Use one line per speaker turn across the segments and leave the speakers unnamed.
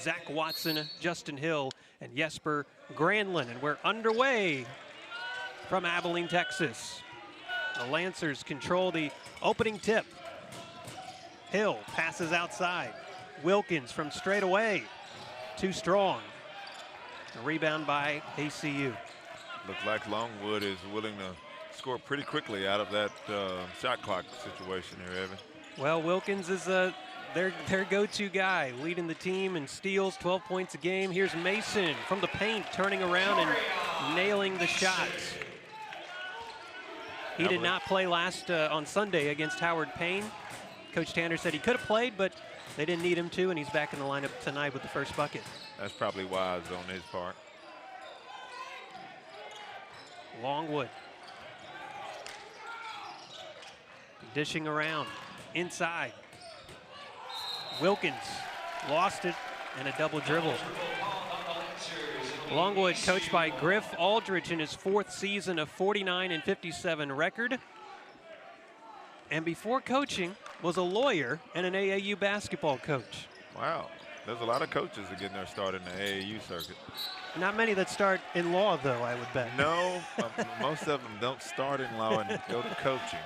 Zach Watson, Justin Hill, and Jesper Granlund. And we're underway from Abilene, Texas. The Lancers control the opening tip. Hill passes outside. Wilkins from straight away. Too strong. A rebound by ACU.
Looks like Longwood is willing to score pretty quickly out of that shot clock situation here, Evan.
Well, Wilkins is their go-to guy, leading the team in steals, 12 points a game. Here's Mason from the paint, turning around and nailing the shots. He did not play on Sunday against Howard Payne. Coach Tanner said he could have played, but they didn't need him to, and he's back in the lineup tonight with the first bucket.
That's probably wise on his part.
Longwood. Dishing around, inside. Wilkins lost it, and a double dribble. Longwood, coached by Griff Aldrich in his 4th season, of 49-57 record. And before coaching, was a lawyer and an AAU basketball coach.
Wow, there's a lot of coaches that get their start in the AAU circuit.
Not many that start in law, though, I would bet.
No, most of them don't start in law and go to coaching.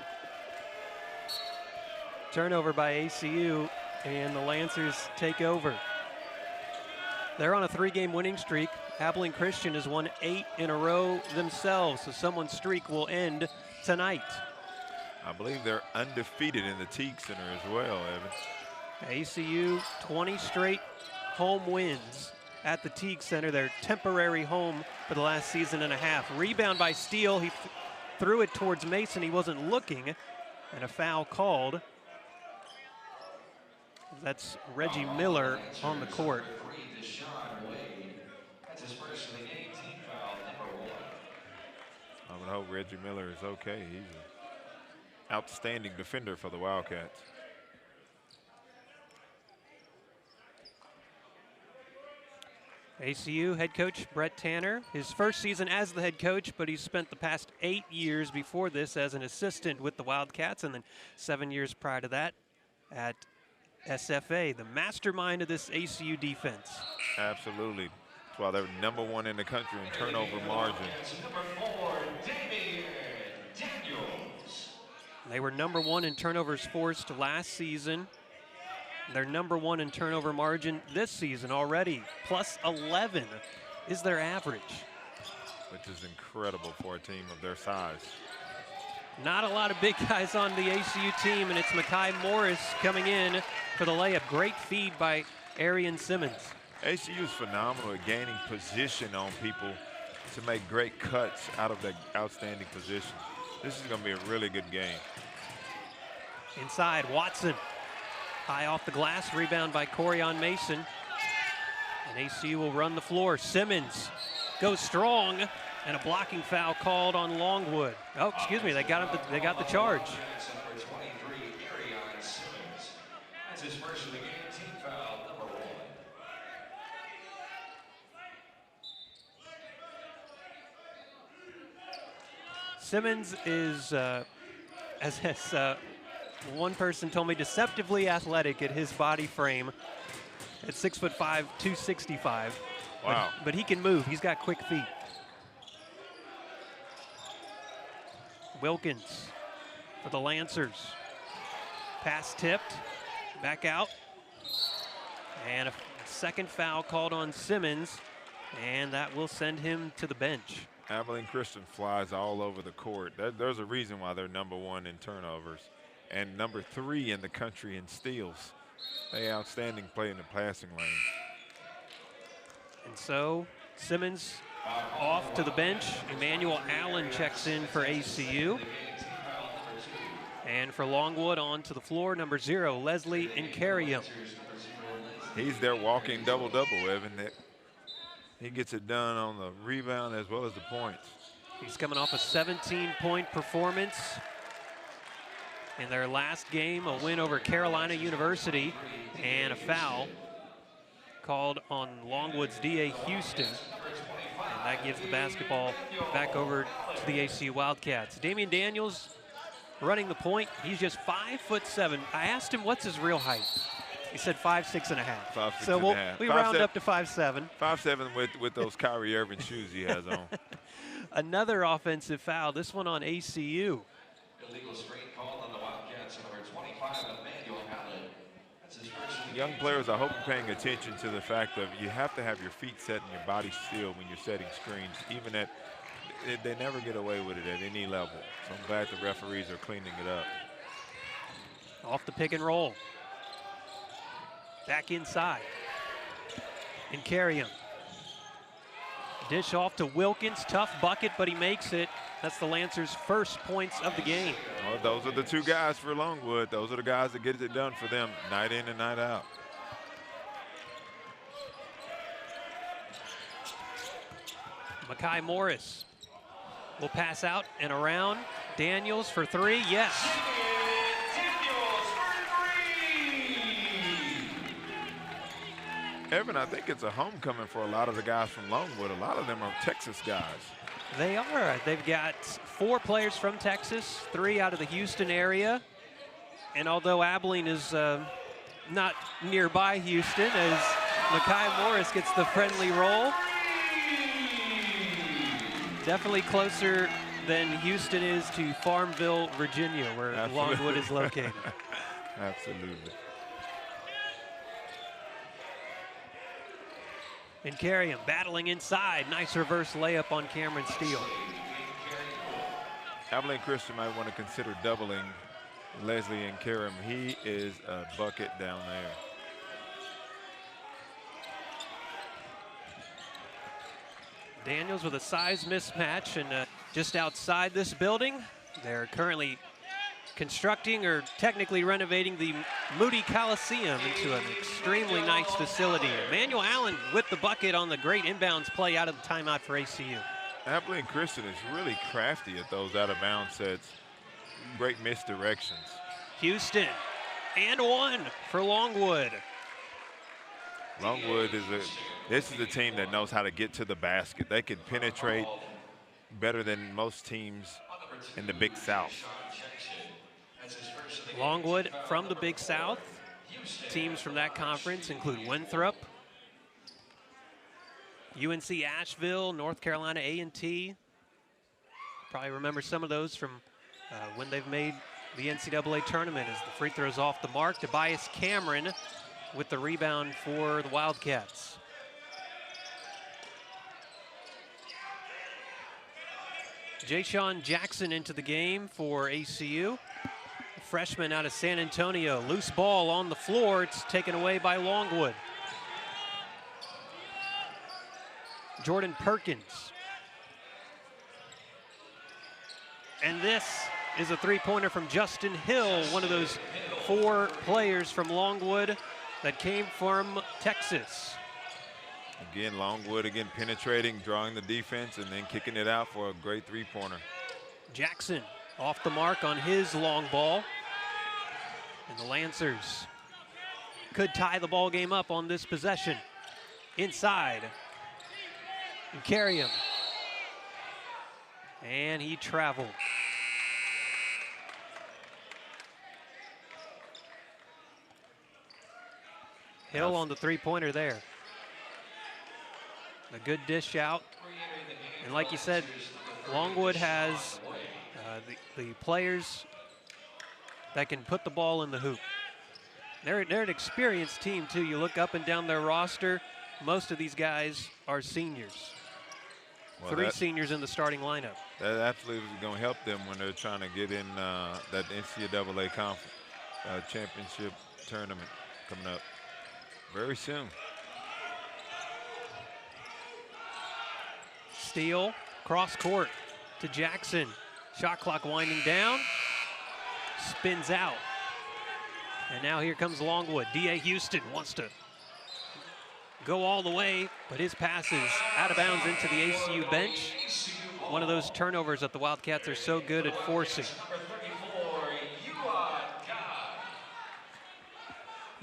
Turnover by ACU, and the Lancers take over. They're on a 3-game winning streak. Abilene Christian has won 8 in a row themselves, so someone's streak will end tonight.
I believe they're undefeated in the Teague Center as well, Evan.
ACU 20 straight home wins at the Teague Center, their temporary home for the last season and a half. Rebound by Steele. He threw it towards Mason. He wasn't looking, and a foul called. That's Reggie Miller on the court.
I would hope Reggie Miller is okay. He's an outstanding defender for the Wildcats.
ACU head coach Brett Tanner, his first season as the head coach, but he's spent the past 8 years before this as an assistant with the Wildcats, and then 7 years prior to that at SFA, the mastermind of this ACU defense.
Absolutely. That's why they're #1 in the country in turnover margin.
Damian Daniels.
They were #1 in turnovers forced last season. They're #1 in turnover margin this season already. Plus 11 is their average.
Which is incredible for a team of their size.
Not a lot of big guys on the ACU team, and it's Makai Morris coming in for the layup. Great feed by Arian Simmons.
ACU is phenomenal at gaining position on people to make great cuts out of that outstanding position. This is going to be a really good game.
Inside, Watson. High off the glass, rebound by Coryon Mason. And ACU will run the floor. Simmons goes strong, and a blocking foul called on Longwood. Oh, excuse me, they got the charge.
That's his first of the game, team foul #1.
Simmons is, as one person told me, deceptively athletic at his body frame. At 6'5", 265.
Wow.
But he can move. He's got quick feet. Wilkins for the Lancers. Pass tipped. Back out. And a second foul called on Simmons. And that will send him to the bench.
Abilene Christian flies all over the court. There's a reason why they're #1 in turnovers and #3 in the country in steals. They outstanding play in the passing lane.
And so Simmons off to the bench. Emmanuel Allen checks in for ACU. And for Longwood, on to the floor, #0, Leslie Incarium.
He's their walking double-double, Evan. He gets it done on the rebound as well as the points.
He's coming off a 17-point performance in their last game, a win over Carolina University, and a foul called on Longwood's D.A. Houston. And that gives the basketball back over to the ACU Wildcats. Damian Daniels running the point. He's just 5'7". I asked him what's his real height. He said 5'6" and a half.
5'6"
so
and a half.
we round up to 5'7".
5'7" with those Kyrie Irving shoes he has on.
Another offensive foul. This one on ACU.
Illegal screen called on the Wildcats, number 25, Emmanuel Allen. That's his first of the
Young
game.
players, I hope you're paying attention to the fact that you have to have your feet set and your body still when you're setting screens, even at they never get away with it at any level. So I'm glad the referees are cleaning it up.
Off the pick and roll. Back inside. And Coryon. Dish off to Wilkins. Tough bucket, but he makes it. That's the Lancers' first points of the game.
Well, those are the two guys for Longwood. Those are the guys that get it done for them night in and night out.
Makai Morris will pass out and around. Daniels for three. Yes.
Evan, I think it's a homecoming for a lot of the guys from Longwood. A lot of them are Texas guys.
They are. They've got 4 players from Texas, 3 out of the Houston area. And although Abilene is not nearby Houston, as Makai Morris gets the friendly roll, definitely closer than Houston is to Farmville, Virginia, where
Absolutely.
Longwood is located.
Absolutely.
And Coryon battling inside. Nice reverse layup on Cameron Steele.
Abilene Christian might want to consider doubling Leslie and Karam. He is a bucket down there.
Daniels with a size mismatch, and just outside this building, they're currently constructing or technically renovating the Moody Coliseum into an extremely nice facility. Emmanuel Allen with the bucket on the great inbounds play out of the timeout for ACU.
Abilene Christian is really crafty at those out of bounds sets. Great misdirections.
Houston, and one for Longwood.
Longwood this is a team that knows how to get to the basket. They can penetrate better than most teams in the Big South.
Longwood from the Big South. Teams from that conference include Winthrop, UNC Asheville, North Carolina A&T. Probably remember some of those from when they've made the NCAA tournament as the free throws off the mark. Tobias Cameron with the rebound for the Wildcats. Ja'Shawn Jackson into the game for ACU. Freshman out of San Antonio. Loose ball on the floor. It's taken away by Longwood. Jordan Perkins. And this is a three-pointer from Justin Hill, one of those 4 players from Longwood that came from Texas.
Again, Longwood again penetrating, drawing the defense, and then kicking it out for a great three-pointer.
Jackson off the mark on his long ball. And the Lancers could tie the ball game up on this possession. Inside. And Coryon. And he traveled. Hill on the three-pointer there. A good dish out. And like you said, Longwood has the players that can put the ball in the hoop. They're an experienced team, too. You look up and down their roster, most of these guys are seniors. Well, 3 seniors in the starting lineup.
That absolutely is going to help them when they're trying to get in that NCAA conference championship tournament coming up very soon.
Steele, cross court to Jackson. Shot clock winding down. Spins out. And now here comes Longwood. D.A. Houston wants to go all the way, but his pass is out of bounds into the ACU bench. One of those turnovers that the Wildcats are so good at forcing.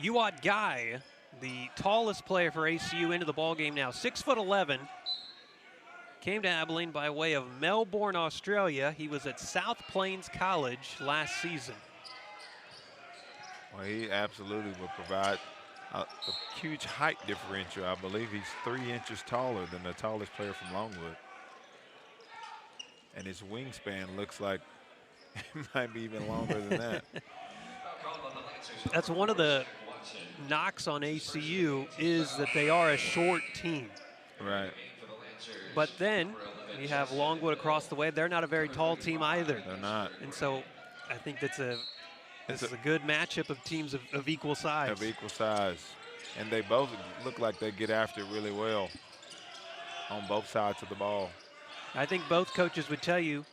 Uwad Guy, the tallest player for ACU into the ballgame now, 6'11". Came to Abilene by way of Melbourne, Australia. He was at South Plains College last season.
Well, he absolutely will provide a huge height differential. I believe he's 3 inches taller than the tallest player from Longwood. And his wingspan looks like it might be even longer than that.
That's one of the knocks on ACU is that they are a short team.
Right.
But then you have Longwood across the way. They're not a very tall team either.
They're not.
And so I think this is a good matchup of teams of equal size.
Of equal size. And they both look like they get after it really well on both sides of the ball.
I think both coaches would tell you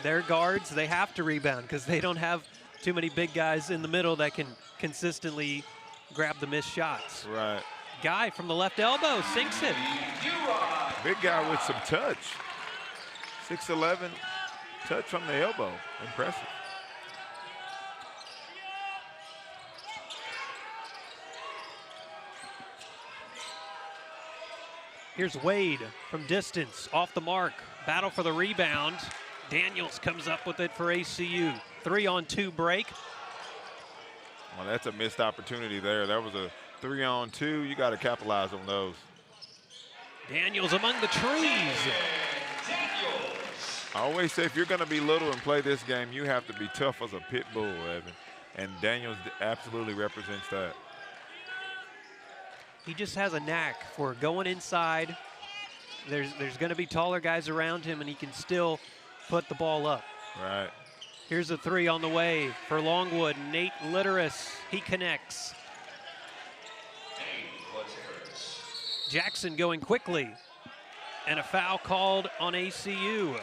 their guards, they have to rebound because they don't have too many big guys in the middle that can consistently grab the missed shots.
Right.
Guy from the left elbow sinks it.
Big guy with some touch. 6'11", touch from the elbow. Impressive.
Here's Wade from distance, off the mark. Battle for the rebound. Daniels comes up with it for ACU. 3-on-2 break.
Well, that's a missed opportunity there. That was a 3-on-2. You got to capitalize on those.
Daniels among the trees.
I always say if you're going to be little and play this game, you have to be tough as a pit bull, Evan. And Daniels absolutely represents that.
He just has a knack for going inside. There's going to be taller guys around him, and he can still put the ball up.
Right.
Here's a 3 on the way for Longwood. Nate Litteris, he connects. Jackson going quickly, and a foul called on ACU.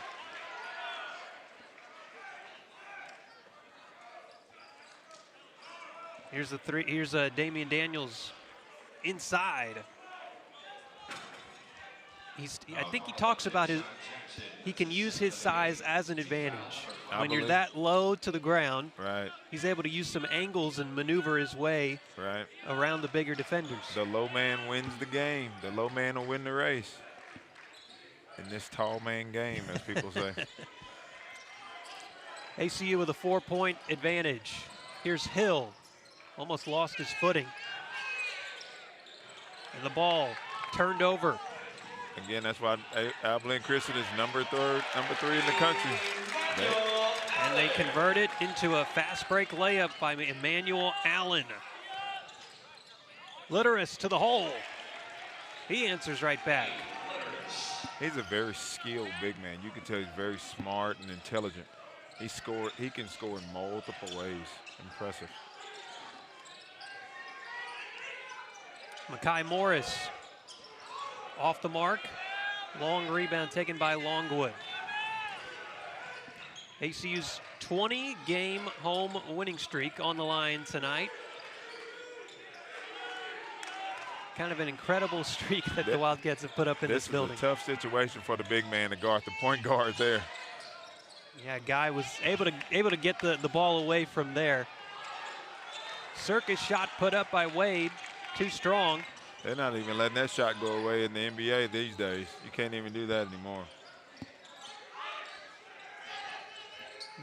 Here's the 3. Here's Damian Daniels inside. I think he talks about he can use his size as an advantage. When you're that low to the ground,
right,
he's able to use some angles and maneuver his way around the bigger defenders.
The low man wins the game. The low man will win the race. In this tall man game, as people say.
ACU with a 4-point advantage. Here's Hill. Almost lost his footing. And the ball turned over.
Again, that's why Abilene Christian is number 3 in the country.
And they convert it into a fast break layup by Emmanuel Allen. Litteris to the hole. He answers right back.
He's a very skilled big man. You can tell he's very smart and intelligent. He can score in multiple ways. Impressive.
Makai Morris off the mark. Long rebound taken by Longwood. ACU's 20-game home winning streak on the line tonight. Kind of an incredible streak that the Wildcats have put up in this building.
This is a tough situation for the big man to guard, the point guard there.
Yeah, Guy was able to get the ball away from there. Circus shot put up by Wade, too strong.
They're not even letting that shot go away in the NBA these days. You can't even do that anymore.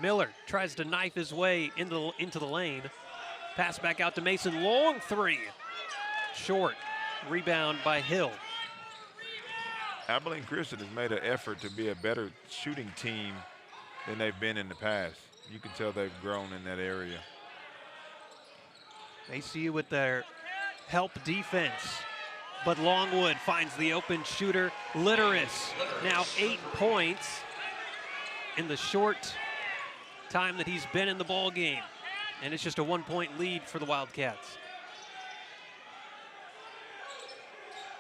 Miller tries to knife his way into the lane. Pass back out to Mason, long 3. Short, rebound by Hill.
Abilene Christian has made an effort to be a better shooting team than they've been in the past. You can tell they've grown in that area.
ACU with their help defense, but Longwood finds the open shooter, Litteris. Now 8 points in the short time that he's been in the ball game, and it's just a 1-point lead for the Wildcats.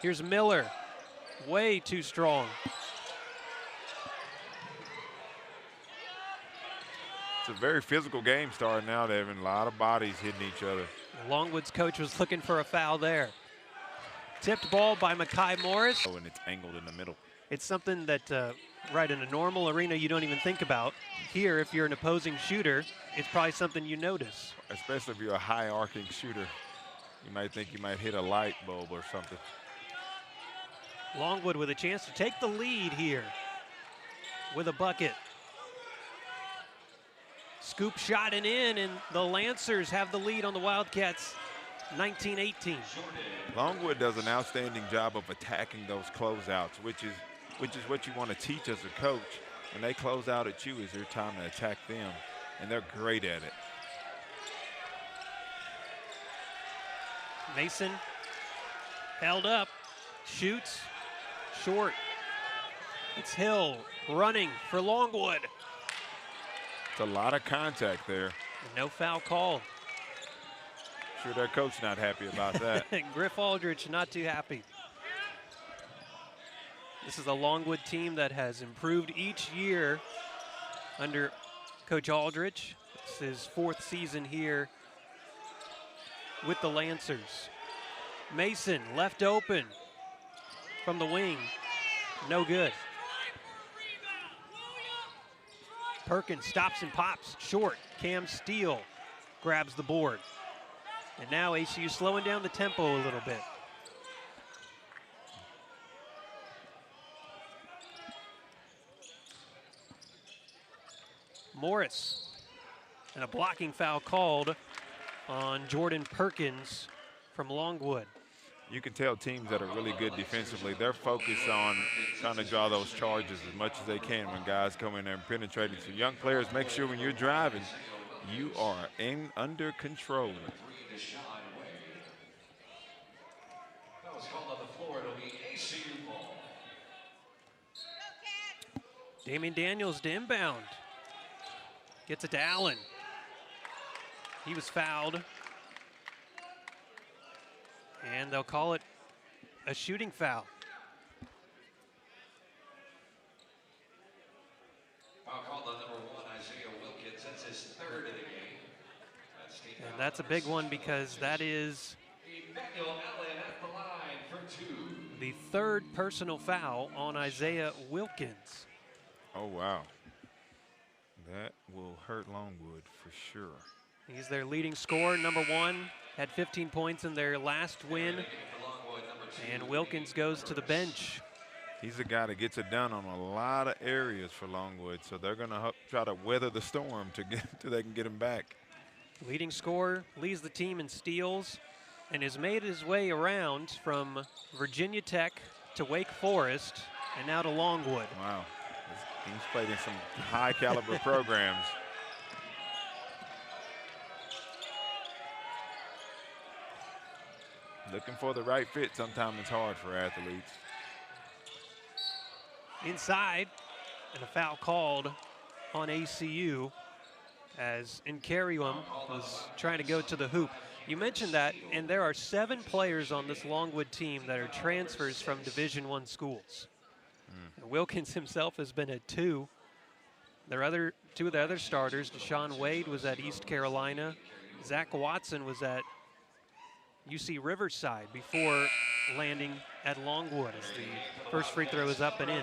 Here's Miller, way too strong.
It's a very physical game starting out, Evan. A lot of bodies hitting each other.
Longwood's coach was looking for a foul there. Tipped ball by Makai Morris.
Oh, and it's angled in the middle.
It's something that, right, in a normal arena you don't even think about. Here, if you're an opposing shooter, it's probably something you notice.
Especially if you're a high arcing shooter. You might think you might hit a light bulb or something.
Longwood with a chance to take the lead here with a bucket. Scoop shot and in, and the Lancers have the lead on the Wildcats 19-18.
Longwood does an outstanding job of attacking those closeouts, which is what you want to teach as a coach. When they close out at you, is your time to attack them, and they're great at it.
Mason held up, shoots, short. It's Hill running for Longwood.
It's a lot of contact there.
And no foul called.
Sure, their coach not happy about that.
Griff Aldrich not too happy. This is a Longwood team that has improved each year under Coach Aldrich. It's his 4th season here with the Lancers. Mason left open from the wing. No good. Perkins stops and pops short. Cam Steele grabs the board. And now ACU slowing down the tempo a little bit. Morris, and a blocking foul called on Jordan Perkins from Longwood.
You can tell teams that are really good defensively, they're focused on trying to draw those charges as much as they can when guys come in there and penetrating. So young players, make sure when you're driving, you are under control.
That was called on the floor. It'll be ACU ball.
Damian Daniels to inbound. Gets it to Allen. He was fouled. And they'll call it a shooting foul.
Foul called on number 1, Isaiah Wilkins. That's his 3rd of the game.
And that's a big one because that is
Emmanuel Allen at the line for 2.
the 3rd personal foul on Isaiah Wilkins.
Oh, wow. That will hurt Longwood for sure.
He's their leading scorer, number 1, had 15 points in their last win. And Wilkins goes to the bench.
He's a guy that gets it done on a lot of areas for Longwood, so they're going to try to weather the storm till they can get him back.
Leading scorer, leads the team in steals, and has made his way around from Virginia Tech to Wake Forest and now to Longwood.
Wow. He's played in some high caliber programs. Looking for the right fit, sometimes it's hard for athletes.
Inside, and a foul called on ACU as Incarium was trying to go to the hoop. You mentioned that, and there are 7 players on this Longwood team that are transfers from Division I schools. Wilkins himself has been at 2. Their other 2 of the other starters, Deshaun Wade was at East Carolina. Zach Watson was at UC Riverside before landing at Longwood as the first free throw is up and in.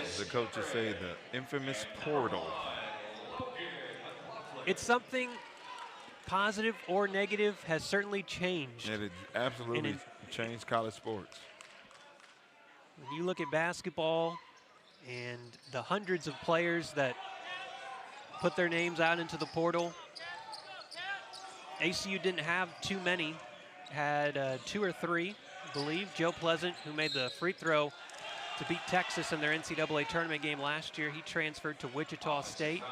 As the coaches say, the infamous portal.
It's something positive or negative has certainly changed.
It absolutely changed college sports.
When you look at basketball and the hundreds of players that put their names out into the portal, ACU didn't have too many, had 2 or 3, I believe. Joe Pleasant, who made the free throw to beat Texas in their NCAA tournament game last year, he transferred to Wichita State.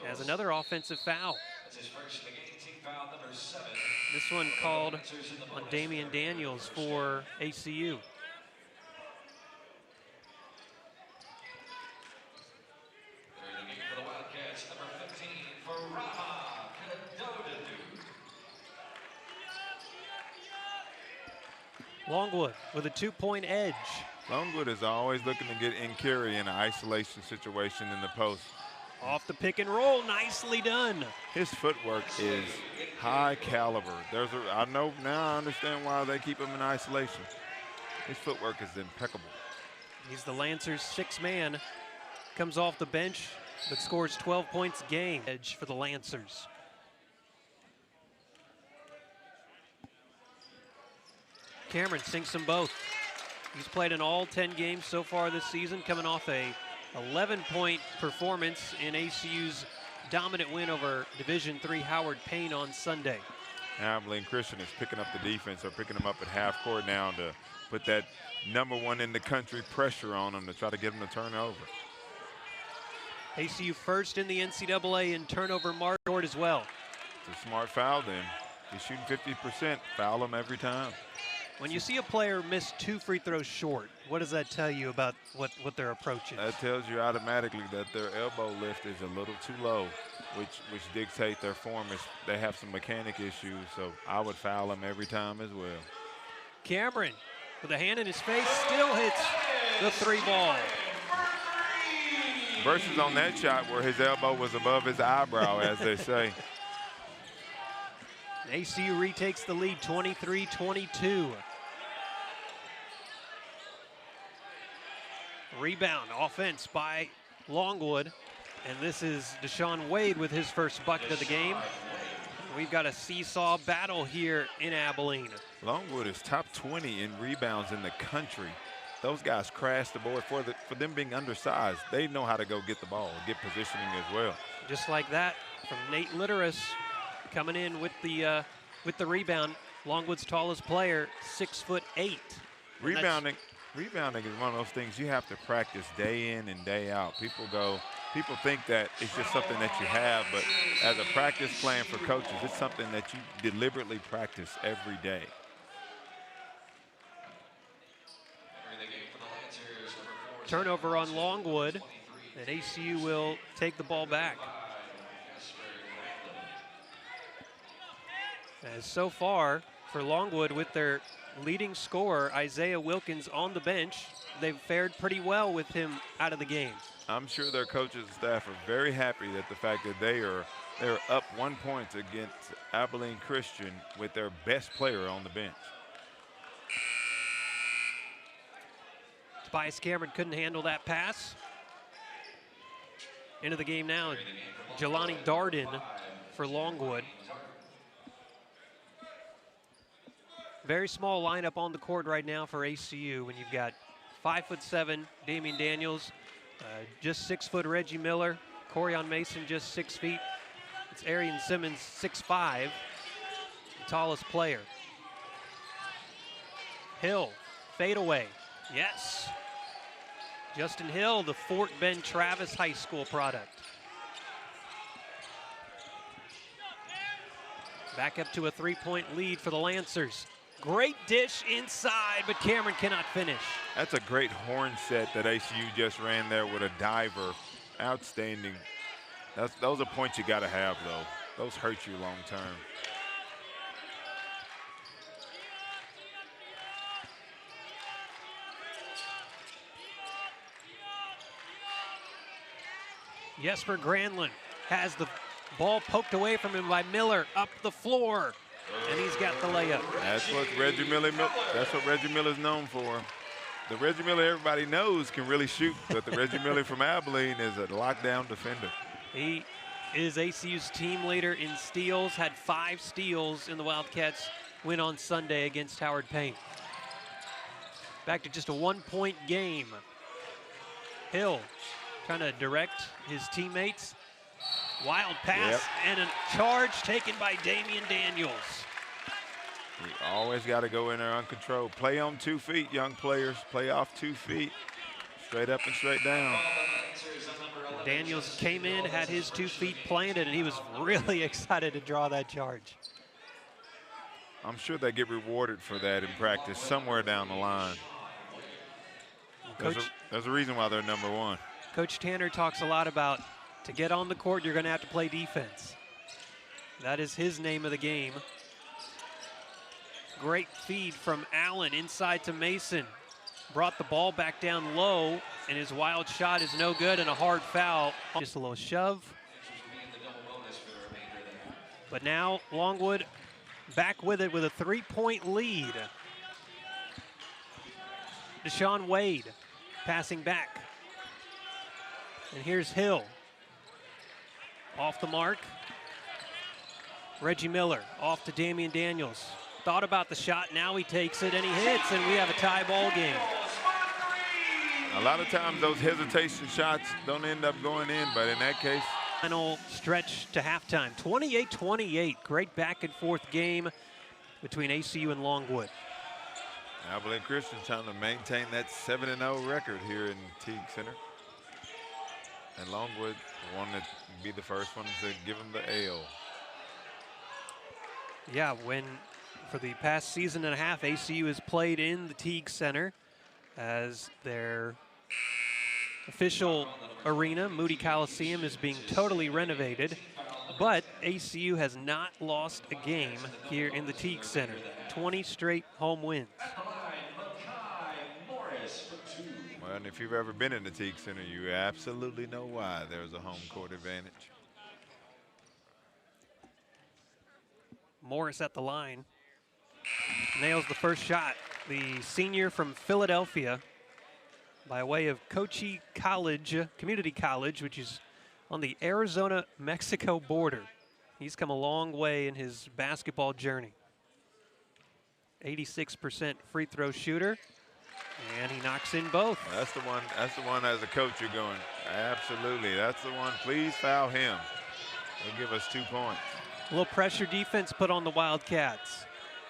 Has another offensive foul. This one called on Damian Daniels for ACU. Longwood with a 2-point edge.
Longwood is always looking to get Incari in an isolation situation in the post.
Off the pick and roll, nicely done.
His footwork is high caliber. I know now, I understand why they keep him in isolation. His footwork is impeccable.
He's the Lancers' 6th man. Comes off the bench, but scores 12 points a game. Edge for the Lancers. Cameron sinks them both. He's played in all 10 games so far this season, coming off a 11-point performance in ACU's dominant win over Division III Howard Payne on Sunday.
Abilene Christian is picking up the defense. They're picking them up at half court now to put that #1 in the country pressure on them to try to get them to turn over.
ACU first in the NCAA in turnover mark as well.
It's a smart foul then. He's shooting 50%, foul him every time.
When you see a player miss 2 free throws short, what does that tell you about what their approach is?
That tells you automatically that their elbow lift is a little too low, which dictate their form. They have some mechanic issues, so I would foul him every time as well.
Cameron, with a hand in his face, still hits the 3 ball.
Versus on that shot where his elbow was above his eyebrow, as they say.
ACU retakes the lead, 23-22. Rebound, offense by Longwood. And this is Deshaun Wade with his first bucket of the game. We've got a seesaw battle here in Abilene.
Longwood is top 20 in rebounds in the country. Those guys crash the board for them being undersized. They know how to go get the ball, get positioning as well.
Just like that from Nate Litteris coming in with the rebound. Longwood's tallest player, 6'8".
Rebounding is one of those things you have to practice day in and day out. People think that it's just something that you have, but as a practice plan for coaches, it's something that you deliberately practice every day.
Turnover on Longwood, and ACU will take the ball back. As so far for Longwood, with their leading scorer, Isaiah Wilkins, on the bench, they've fared pretty well with him out of the game.
I'm sure their coaches and staff are very happy that the fact that they're up 1 point against Abilene Christian with their best player on the bench.
Tobias Cameron couldn't handle that pass. Into the game now, Jelani Darden for Longwood. Very small lineup on the court right now for ACU when you've got 5'7" Damian Daniels, just 6 foot Reggie Miller, Coryon Mason just 6 feet. It's Arian Simmons, 6'5", the tallest player. Hill, fadeaway, yes. Justin Hill, the Fort Bend Travis High School product. Back up to a 3-point lead for the Lancers. Great dish inside, but Cameron cannot finish.
That's a great horn set that ACU just ran there with a diver. Outstanding. Those are points you got to have, though. Those hurt you long term.
Jesper Granlund has the ball poked away from him by Miller, up the floor, and he's got the layup.
That's what Reggie Miller's known for. The Reggie Miller everybody knows can really shoot, but the Reggie Miller from Abilene is a lockdown defender.
He is ACU's team leader in steals, had 5 steals in the Wildcats win on Sunday against Howard Payne. Back to just a 1-point game. Hill trying to direct his teammates. Wild pass and a charge taken by Damian Daniels.
You always got to go in there uncontrolled. Play on 2 feet, young players. Play off 2 feet. Straight up and straight down.
Daniels came in, had his 2 feet planted, and he was really excited to draw that charge.
I'm sure they get rewarded for that in practice somewhere down the line. There's a reason why they're #1.
Coach Tanner talks a lot about, to get on the court, you're going to have to play defense. That is his name of the game. Great feed from Allen inside to Mason. Brought the ball back down low, and his wild shot is no good, and a hard foul. Just a little shove. But now Longwood back with it with a 3-point lead. Deshaun Wade passing back. And here's Hill. Off the mark. Reggie Miller off to Damian Daniels. Thought about the shot, now he takes it and he hits, and we have a tie ball game.
A lot of times those hesitation shots don't end up going in, but in that case,
Final stretch to halftime, 28-28. Great back and forth game between ACU and Longwood.
Abilene Christian trying to maintain that 7-0 record here in Teague Center. And Longwood wanted to be the first one to give them the L.
Yeah, for the past season and a half, ACU has played in the Teague Center as their official arena. Moody Coliseum is being totally renovated, but ACU has not lost a game here in the Teague Center. 20 straight home wins.
Well, and if you've ever been in the Teague Center, you absolutely know why there's a home court advantage.
Morris at the line. Nails the first shot. The senior from Philadelphia by way of Cochise College, Community College, which is on the Arizona-Mexico border. He's come a long way in his basketball journey. 86% free throw shooter, and he knocks in both.
That's the one as a coach you're going, absolutely, that's the one, please foul him. He'll give us 2 points.
A little pressure defense put on the Wildcats.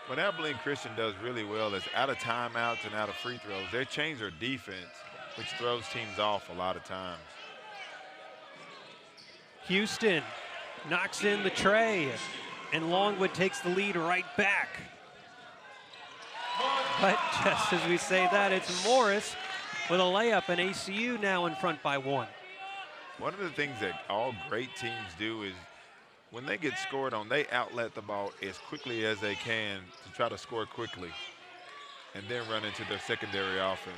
What Abilene Christian does really well is out of timeouts and out of free throws, they change their defense, which throws teams off a lot of times.
Houston knocks in the tray, and Longwood takes the lead right back. But just as we say that, it's Morris with a layup, and ACU now in front by 1.
One of the things that all great teams do is when they get scored on, they outlet the ball as quickly as they can to try to score quickly and then run into their secondary offense.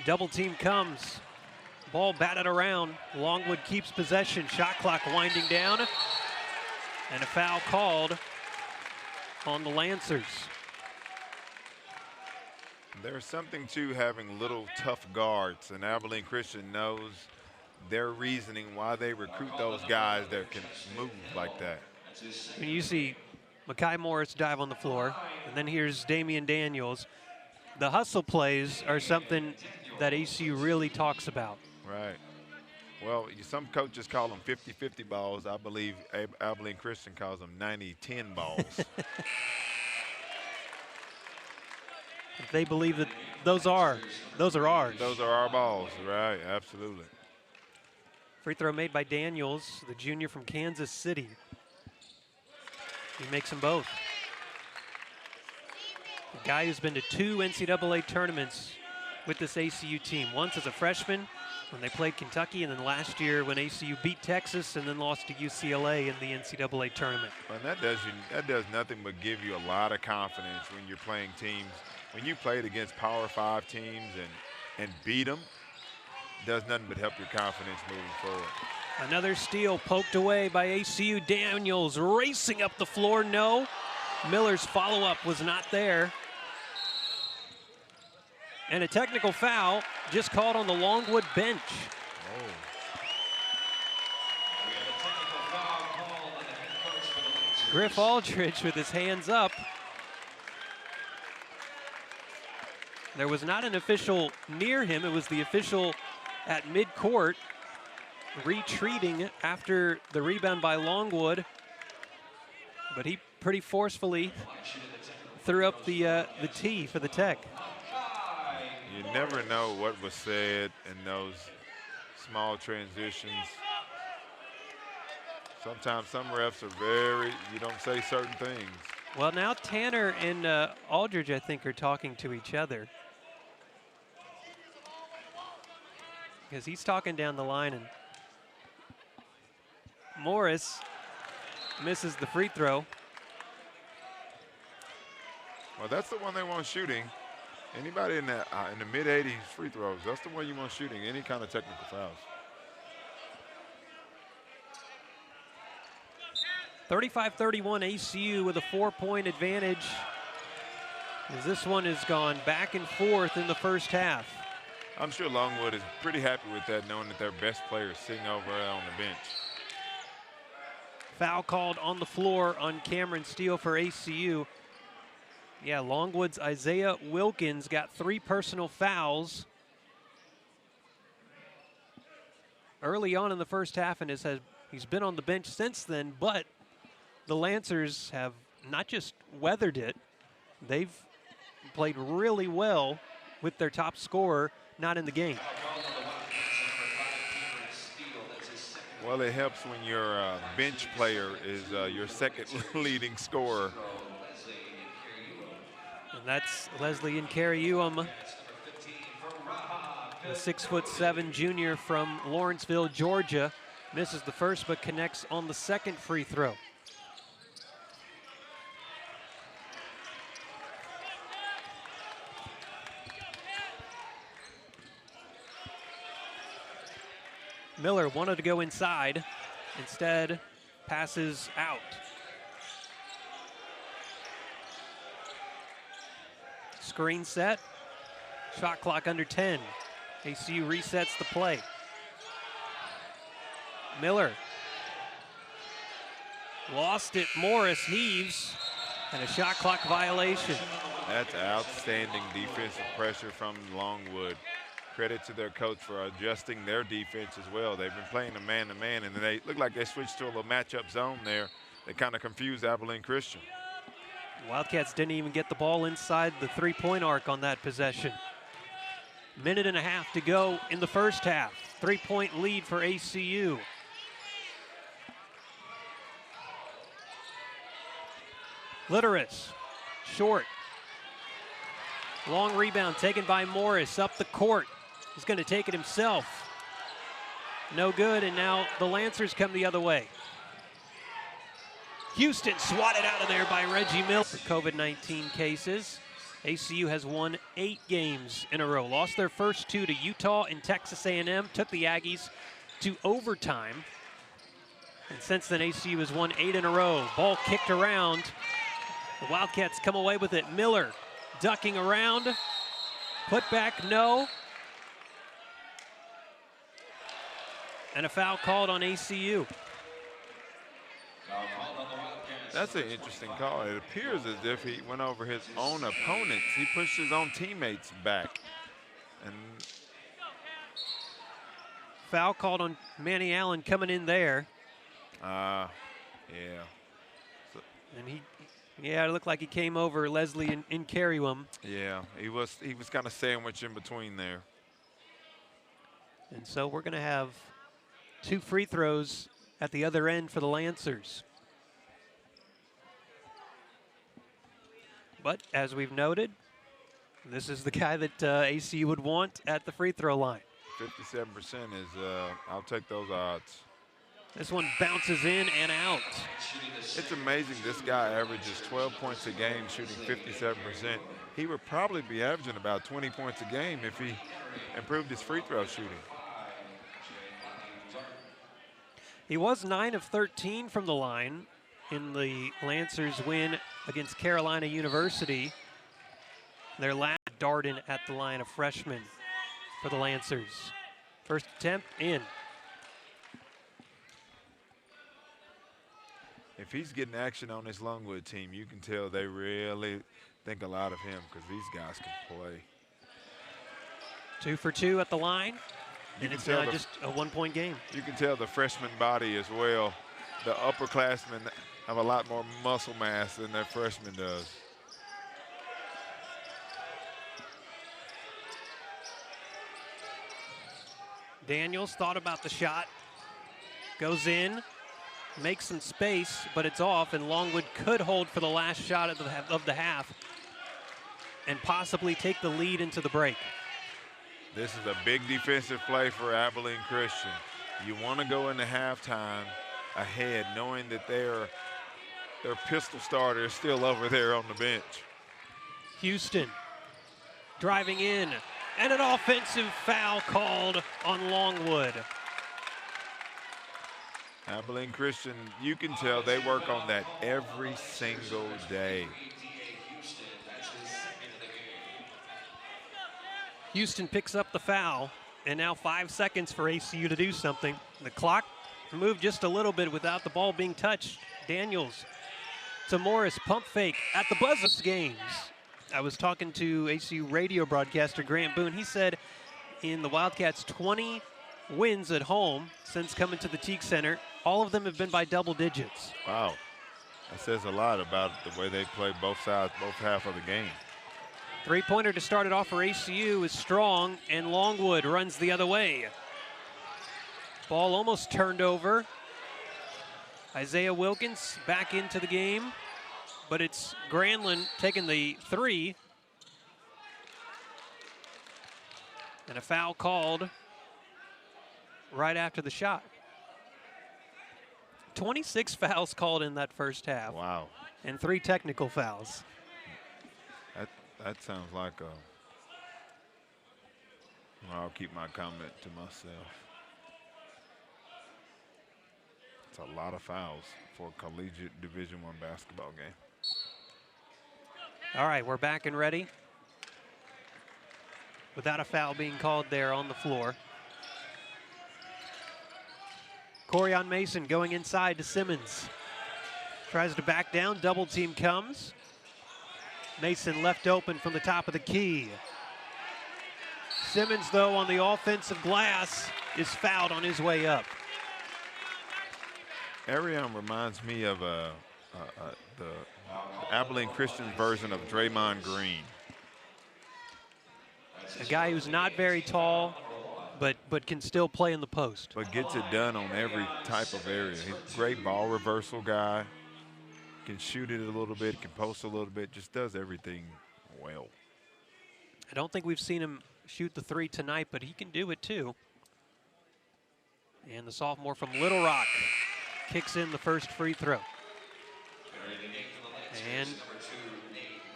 Double team comes. Ball batted around. Longwood keeps possession. Shot clock winding down. And a foul called on the Lancers.
There's something to having little tough guards, and Abilene Christian knows their reasoning why they recruit those guys that can move like that.
When you see Makai Morris dive on the floor, and then here's Damian Daniels, the hustle plays are something that ACU really talks about.
Right. Well, some coaches call them 50-50 balls. I believe Abilene Christian calls them 90-10 balls.
They believe that those are ours.
Those are our balls, right, absolutely.
Free throw made by Daniels, the junior from Kansas City. He makes them both. The guy who's been to 2 NCAA tournaments with this ACU team. Once as a freshman when they played Kentucky, and then last year when ACU beat Texas and then lost to UCLA in the NCAA tournament.
And that does nothing but give you a lot of confidence when you're playing teams. When you played against Power 5 teams and beat them, does nothing but help your confidence moving forward.
Another steal poked away by ACU. Daniels racing up the floor. No. Miller's follow-up was not there. And a technical foul just called on the Longwood bench. Griff Aldridge with his hands up. There was not an official near him. It was the official at midcourt retreating after the rebound by Longwood. But he pretty forcefully threw up the tee for the Tech.
You never know what was said in those small transitions. Sometimes some refs are you don't say certain things.
Well, now Tanner and Aldridge, I think, are talking to each other. Because he's talking down the line, and Morris misses the free throw.
Well, that's the one they want shooting. Anybody in the mid-80s free throws, that's the one you want shooting, any kind of technical fouls.
35-31 ACU with a 4-point advantage, as this one has gone back and forth in the first half.
I'm sure Longwood is pretty happy with that, knowing that their best player is sitting over on the bench.
Foul called on the floor on Cameron Steele for ACU. Yeah, Longwood's Isaiah Wilkins got 3 personal fouls early on in the first half, and he's been on the bench since then, but the Lancers have not just weathered it, they've played really well with their top scorer not in the game.
Well, it helps when your bench player is your second leading scorer.
And that's Leslie Nkariuum, the 6'7" junior from Lawrenceville, Georgia. Misses the first but connects on the second free throw. Miller wanted to go inside, instead passes out. Screen set, shot clock under 10. ACU resets the play. Miller lost it, Morris heaves, and a shot clock violation.
That's outstanding defensive pressure from Longwood. Credit to their coach for adjusting their defense as well. They've been playing a man-to-man, and they look like they switched to a little matchup zone there. They kind of confused Abilene Christian.
Wildcats didn't even get the ball inside the three-point arc on that possession. Minute and a half to go in the first half. 3-point lead for ACU. Litteris, short. Long rebound taken by Morris up the court. He's going to take it himself. No good, and now the Lancers come the other way. Houston swatted out of there by Reggie Miller. For COVID-19 cases, ACU has won 8 games in a row. Lost their first 2 to Utah and Texas A&M. Took the Aggies to overtime. And since then, ACU has won 8 in a row. Ball kicked around. The Wildcats come away with it. Miller ducking around. Put back, no. And a foul called on ACU.
That's an interesting call. It appears as if he went over his own opponents. He pushed his own teammates back. And
foul called on Manny Allen coming in there.
Yeah.
And it looked like he came over Leslie and Nkariuum.
Yeah, he was kind of sandwiched in between there.
And so we're going to have 2 free throws at the other end for the Lancers. But as we've noted, this is the guy that ACU would want at the free throw line.
57% is, I'll take those odds.
This one bounces in and out.
It's amazing this guy averages 12 points a game, shooting 57%. He would probably be averaging about 20 points a game if he improved his free throw shooting.
He was 9 of 13 from the line in the Lancers win against Carolina University. Their last Darden at the line, of freshmen for the Lancers. First attempt in.
If he's getting action on this Longwood team, you can tell they really think a lot of him because these guys can play.
2 for 2 at the line, and it's now just a 1-point game.
You can tell the freshman body as well. The upperclassmen have a lot more muscle mass than their freshman does.
Daniels thought about the shot, goes in, makes some space, but it's off, and Longwood could hold for the last shot of the half and possibly take the lead into the break.
This is a big defensive play for Abilene Christian. You want to go into halftime ahead, knowing that their pistol starter is still over there on the bench.
Houston driving in, and an offensive foul called on Longwood.
Abilene Christian, you can tell they work on that every single day.
Houston picks up the foul, and now 5 seconds for ACU to do something. The clock moved just a little bit without the ball being touched. Daniels to Morris, pump fake at the Buzzards games. I was talking to ACU radio broadcaster Grant Boone. He said in the Wildcats' 20 wins at home since coming to the Teague Center, all of them have been by double digits.
Wow. That says a lot about the way they play both sides, both half of the game.
Three-pointer to start it off for ACU is strong, and Longwood runs the other way. Ball almost turned over. Isaiah Wilkins back into the game, but it's Granlund taking the three. And a foul called right after the shot. 26 fouls called in that first half.
Wow.
And 3 technical fouls.
That sounds like a, well, I'll keep my comment to myself. It's a lot of fouls for a collegiate Division I basketball game.
All right, we're back and ready. Without a foul being called there on the floor. Coryon Mason going inside to Simmons. Tries to back down, double team comes. Mason left open from the top of the key. Simmons, though, on the offensive glass is fouled on his way up.
Arion reminds me of the Abilene Christian version of Draymond Green.
A guy who's not very tall, but can still play in the post.
But gets it done on every type of area. He's a great ball reversal guy. Can shoot it a little bit, can post a little bit, just does everything well.
I don't think we've seen him shoot the three tonight, but he can do it too. And the sophomore from Little Rock kicks in the first free throw. And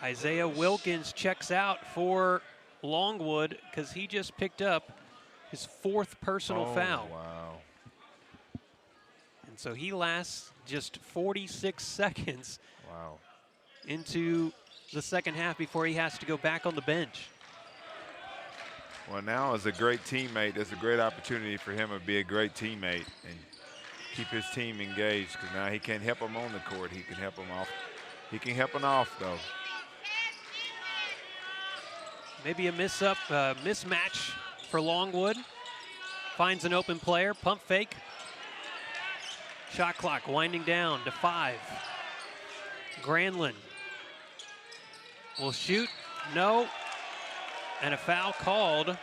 Isaiah Wilkins checks out for Longwood because he just picked up his 4th personal foul.
Wow.
And so he lasts just 46 seconds
Wow.
into the second half before he has to go back on the bench.
Well, now as a great teammate, there's a great opportunity for him to be a great teammate and keep his team engaged, because now he can't help them on the court. He can help them off. He can help them off, though.
Maybe a mismatch for Longwood. Finds an open player, pump fake. Shot clock winding down to 5. Granlund will shoot, no, and a foul called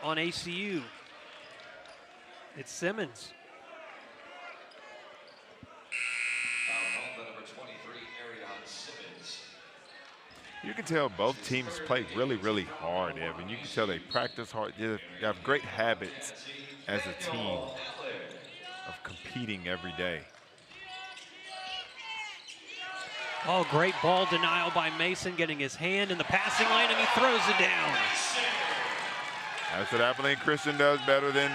on ACU. It's Simmons.
You can tell both teams play really, really hard, Evan. You can tell they practice hard. They have great habits as a team of competing every day.
Oh, great ball denial by Mason, getting his hand in the passing lane, and he throws it down.
That's what Abilene Christian does better than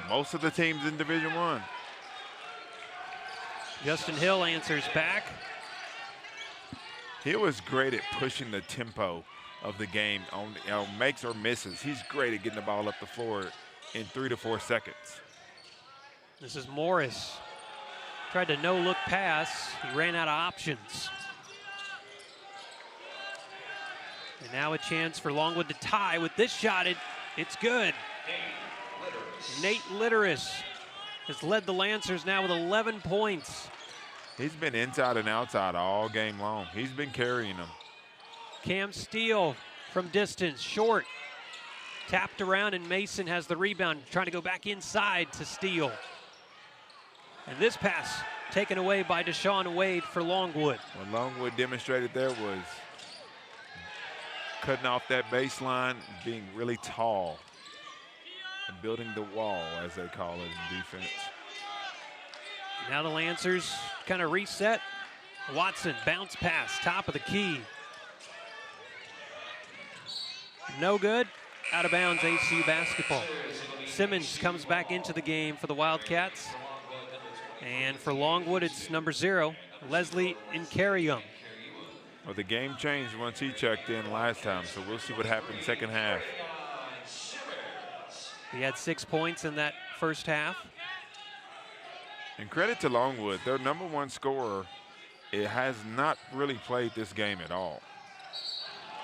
most of the teams in Division I.
Justin Hill answers back.
He was great at pushing the tempo of the game on makes or misses. He's great at getting the ball up the floor in 3 to 4 seconds.
This is Morris. Tried to no-look pass. He ran out of options. And now a chance for Longwood to tie with this shot. It's good. Nate Litteris has led the Lancers now with 11 points.
He's been inside and outside all game long. He's been carrying them.
Cam Steele from distance, short. Tapped around, and Mason has the rebound, trying to go back inside to Steele. And this pass taken away by Deshaun Wade for Longwood.
What Longwood demonstrated there was cutting off that baseline, being really tall, and building the wall, as they call it in defense.
Now the Lancers kind of reset. Watson, bounce pass, top of the key. No good, out of bounds, ACU basketball. Simmons comes back into the game for the Wildcats. And for Longwood, it's number 0, Leslie Incarium.
Well, the game changed once he checked in last time, so we'll see what happens second half.
He had 6 points in that first half.
And credit to Longwood, their #1 scorer, it has not really played this game at all.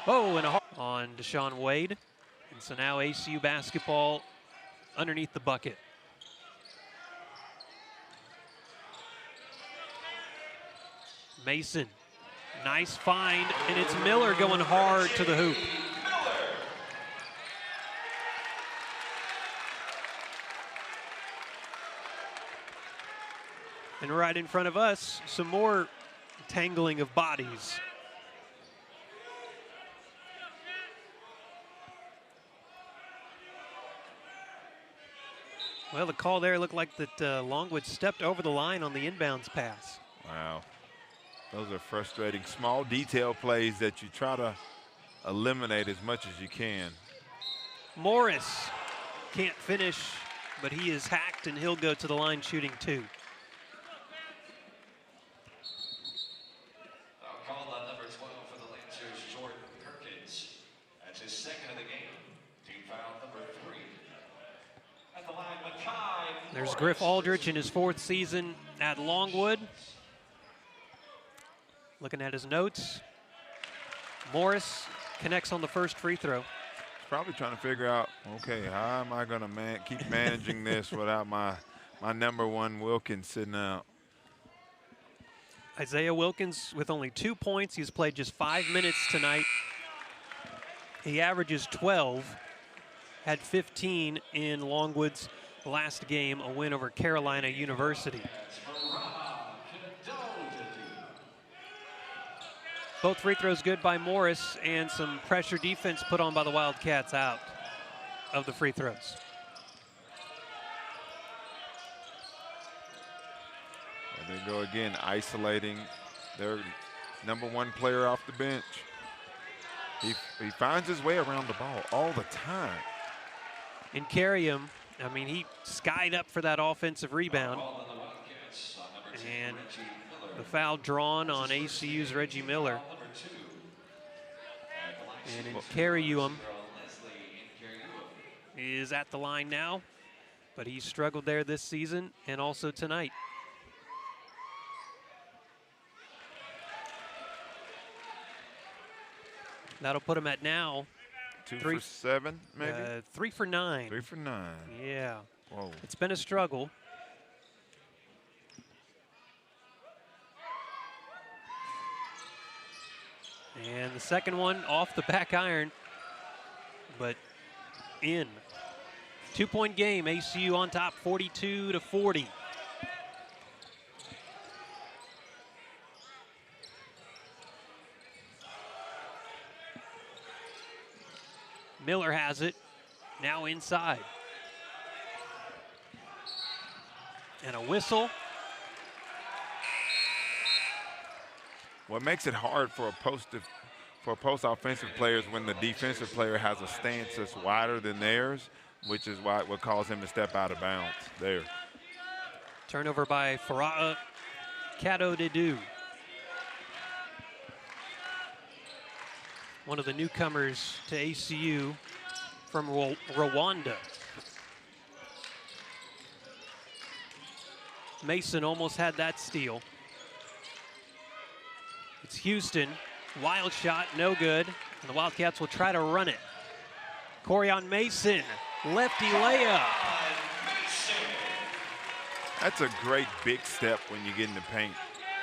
Oh, and a on Deshaun Wade. And so now ACU basketball underneath the bucket. Mason, nice find, and it's Miller going hard to the hoop. And right in front of us, some more tangling of bodies. Well, the call there looked like that Longwood stepped over the line on the inbounds pass.
Wow. Those are frustrating small detail plays that you try to eliminate as much as you can.
Morris can't finish, but he is hacked, and he'll go to the line shooting 2.
Called on number 12 for the Lancers, Jordan Perkins. That's his second of the game. Team foul number 3. At the line, Makai.
There's Griff Aldrich in his 4th season at Longwood. Looking at his notes, Morris connects on the first free throw.
He's probably trying to figure out, okay, how am I going to keep managing this without my #1 Wilkins sitting out?
Isaiah Wilkins with only 2 points. He's played just 5 minutes tonight. He averages 12, had 15 in Longwood's last game, a win over Carolina University. Both free throws good by Morris, and some pressure defense put on by the Wildcats out of the free throws.
There they go again, isolating their #1 player off the bench. He finds his way around the ball all the time.
And Coryon, I mean, he skied up for that offensive rebound. And the foul drawn on ACU's Reggie Miller. And Coryon is at the line now, but he struggled there this season and also tonight. That'll put him at now
2 for 7, maybe?
3 for 9.
3 for 9.
Yeah.
Whoa.
It's been a struggle. And the second one off the back iron, but in. 2-point game, ACU on top, 42-40. Miller has it, now inside. And a whistle.
What makes it hard for post offensive players when the defensive player has a stance that's wider than theirs, which is what caused him to step out of bounds there.
Turnover by Farah Kato-Dedu. One of the newcomers to ACU from Rwanda. Mason almost had that steal. It's Houston, wild shot, no good, and the Wildcats will try to run it. Coryon Mason, lefty layup.
That's a great big step when you get in the paint.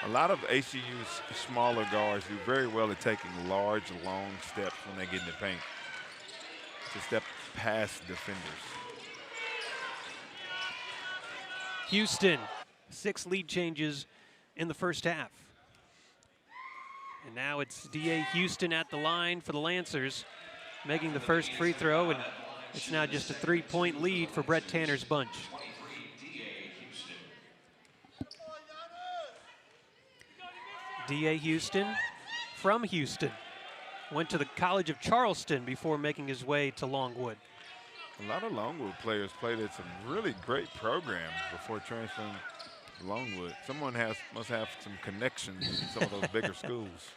A lot of ACU's smaller guards do very well at taking large, long steps when they get in the paint to step past defenders.
Houston, 6 lead changes in the first half. And now it's D.A. Houston at the line for the Lancers, making the first free throw, and it's now just a 3-point lead for Brett Tanner's bunch. D.A. Houston from Houston. Went to the College of Charleston before making his way to Longwood.
A lot of Longwood players played at some really great programs before transferring to Longwood. Someone must have some connections in some of those bigger schools.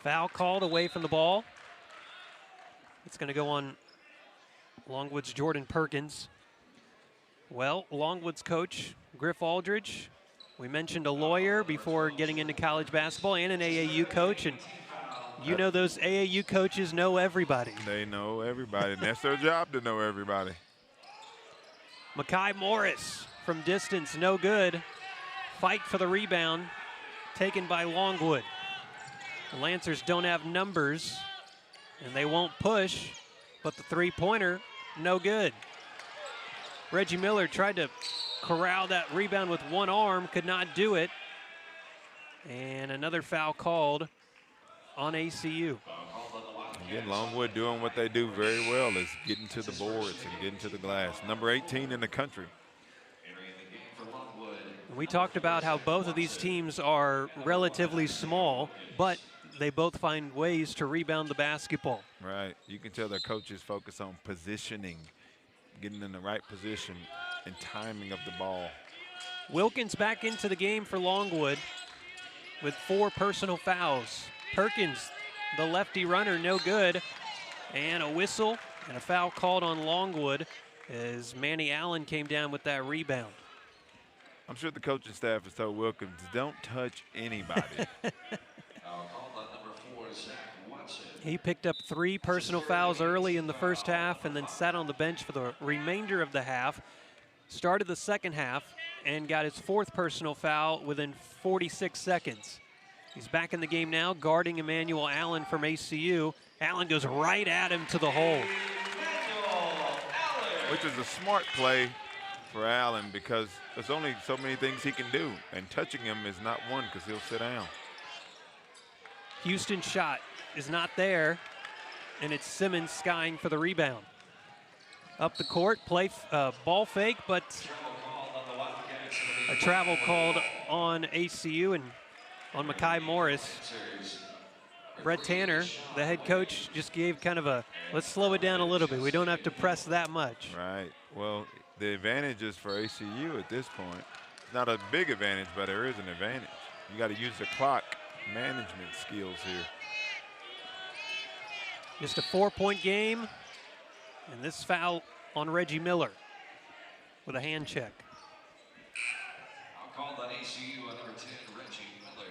Foul called away from the ball. It's going to go on Longwood's Jordan Perkins. Well, Longwood's coach, Griff Aldridge, we mentioned a lawyer before getting into college basketball and an AAU coach, and you know those AAU coaches know everybody.
They know everybody, and that's their job to know everybody.
Makai Morris from distance, no good. Fight for the rebound, taken by Longwood. The Lancers don't have numbers, and they won't push, but the three-pointer, no good. Reggie Miller tried to corral that rebound with one arm, could not do it. And another foul called on ACU.
Again, Longwood doing what they do very well is getting to the boards and getting to the glass. Number 18 in the country.
We talked about how both of these teams are relatively small, but they both find ways to rebound the basketball.
Right. You can tell their coaches focus on positioning, getting in the right position and timing of the ball.
Wilkins back into the game for Longwood with 4 personal fouls. Perkins, the lefty runner, no good. And a whistle and a foul called on Longwood as Manny Allen came down with that rebound.
I'm sure the coaching staff has told Wilkins, don't touch anybody.
He picked up 3 personal fouls early in the first half and then sat on the bench for the remainder of the half. Started the second half and got his 4th personal foul within 46 seconds. He's back in the game now, guarding Emmanuel Allen from ACU. Allen goes right at him to the hole.
Which is a smart play for Allen because there's only so many things he can do, and touching him is not one because he'll sit down.
Houston's shot is not there, and it's Simmons skying for the rebound. Up the court, ball fake, but a travel called on ACU and on Makai Morris. Brett Tanner, the head coach, just gave kind of a, let's slow it down a little bit. We don't have to press that much.
Right. Well, the advantage is for ACU at this point. It's not a big advantage, but there is an advantage. You got to use the clock management skills here.
Just a 4-point game, and this foul on Reggie Miller with a hand check.
I'll call on ACU on number 10, Reggie Miller.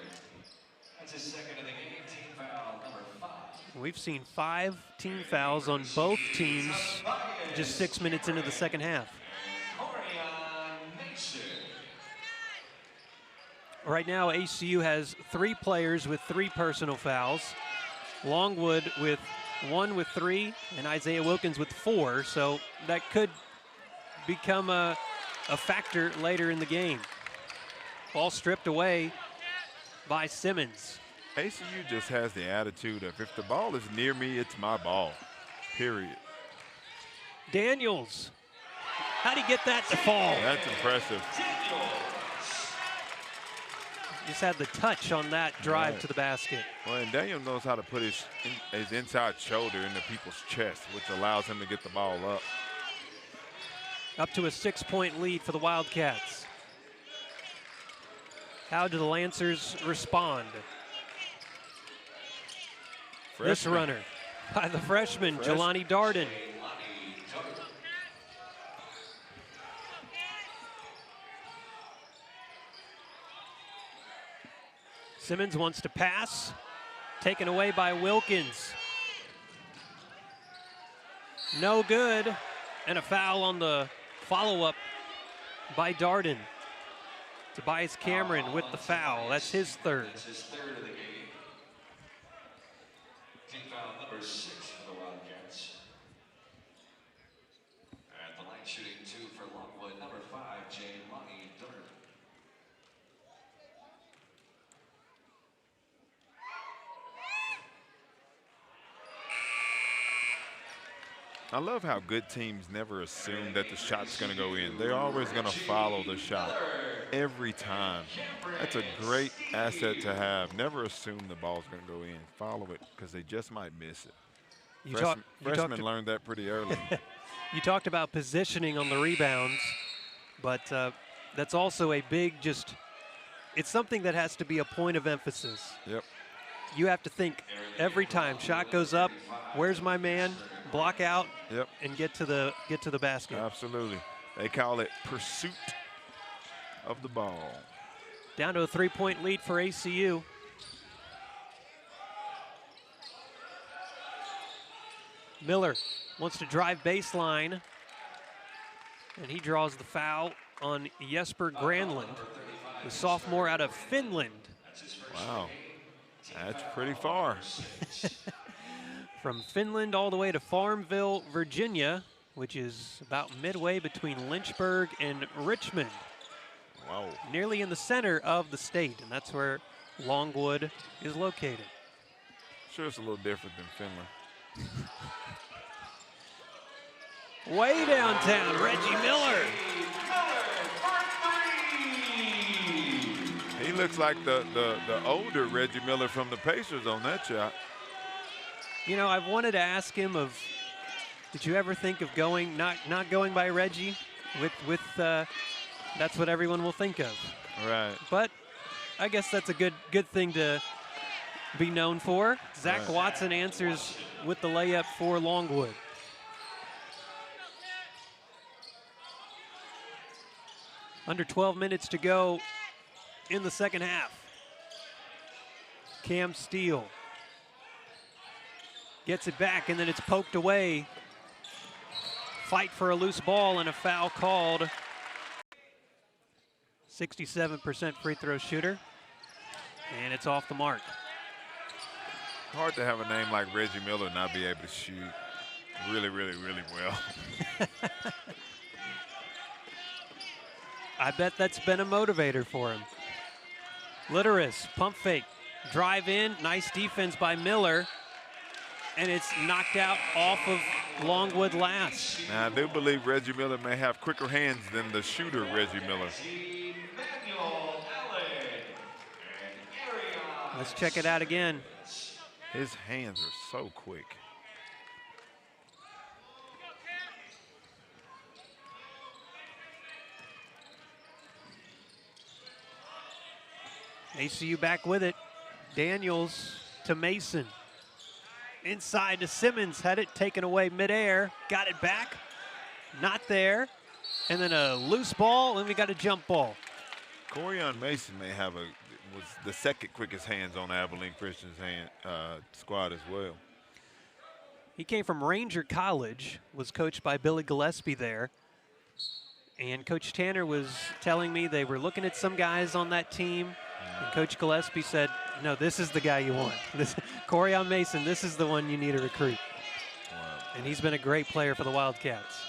That's his second of the game, team foul number 5.
We've seen 5 team fouls on both teams just 6 minutes into the second half.
Coryon Mason.
Right now, ACU has 3 players with 3 personal fouls. Longwood with 1 with 3, and Isaiah Wilkins with 4. So that could become a factor later in the game. Ball stripped away by Simmons.
ACU just has the attitude of if the ball is near me, it's my ball, period.
Daniels, how'd he get that to fall?
That's impressive.
Just had the touch on that drive to the basket.
Well, and Daniel knows how to put his inside shoulder into people's chest, which allows him to get the ball up.
Up to a 6-point lead for the Wildcats. How do the Lancers respond? This runner by the freshman, Jelani Darden. Simmons wants to pass, taken away by Wilkins. No good, and a foul on the follow-up by Darden. Tobias Cameron with the foul. That's his 3rd.
That's his 3rd of the game. Team foul number 6 for the Wildcats. At the line shooting 2 for Longwood, number 5, Jelani Darden.
I love how good teams never assume that the shot's going to go in. They're always going to follow the shot every time. That's a great asset to have. Never assume the ball's going to go in. Follow it because they just might miss it. Freshmen learned that pretty early.
You talked about positioning on the rebounds, but that's also a big it's something that has to be a point of emphasis.
Yep.
You have to think every time shot goes up, where's my man? Block out,
yep,
and get to the basket.
Absolutely. They call it pursuit of the ball.
Down to a 3-point lead for ACU. Miller wants to drive baseline, and he draws the foul on Jesper Granlund, the sophomore out of Finland.
Wow, that's pretty far.
From Finland all the way to Farmville, Virginia, which is about midway between Lynchburg and Richmond.
Wow.
Nearly in the center of the state, and that's where Longwood is located.
Sure, it's a little different than Finland.
Way downtown, Reggie Miller.
He looks like the older Reggie Miller from the Pacers on that shot.
You know, I've wanted to ask him did you ever think of going, not going by Reggie with that's what everyone will think of.
Right.
But I guess that's a good thing to be known for. Zach
Right.
Watson answers with the layup for Longwood. Under 12 minutes to go in the second half. Cam Steele gets it back, and then it's poked away. Fight for a loose ball and a foul called. 67% free throw shooter, and it's off the mark.
Hard to have a name like Reggie Miller and not be able to shoot really, really, really well.
I bet that's been a motivator for him. Litteris, pump fake, drive in, nice defense by Miller, and it's knocked out off of Longwood last.
Now, I do believe Reggie Miller may have quicker hands than the shooter Reggie Miller.
Let's check it out again.
His hands are so quick.
ACU back with it. Daniels to Mason. Inside to Simmons, had it taken away midair. Got it back, not there. And then a loose ball, and we got a jump ball.
Coryon Mason may have was the second quickest hands on Abilene Christian's squad as well.
He came from Ranger College, was coached by Billy Gillespie there. And Coach Tanner was telling me they were looking at some guys on that team. And Coach Gillespie said, no, this is the guy you want. Coryon Mason, this is the one you need to recruit.
Wow.
And he's been a great player for the Wildcats.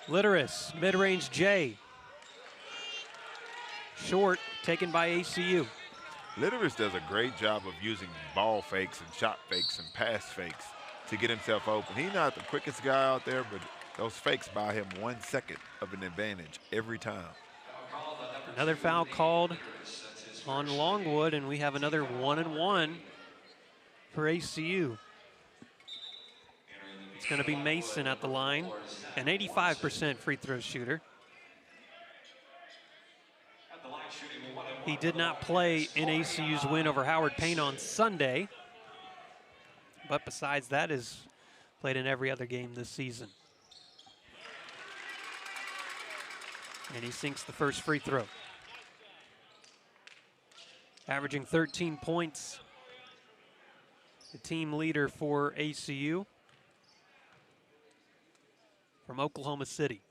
Litteris, mid-range J. Short, taken by ACU.
Litteris does a great job of using ball fakes and shot fakes and pass fakes to get himself open. He's not the quickest guy out there, but those fakes buy him 1 second of an advantage every time.
Another foul called on Longwood, and we have another 1-and-1 for ACU. It's going to be Mason at the line, an 85% free throw shooter. He did not play in ACU's win over Howard Payne on Sunday, but besides that, has played in every other game this season. And he sinks the first free throw. Averaging 13 points. The team leader for ACU from Oklahoma City.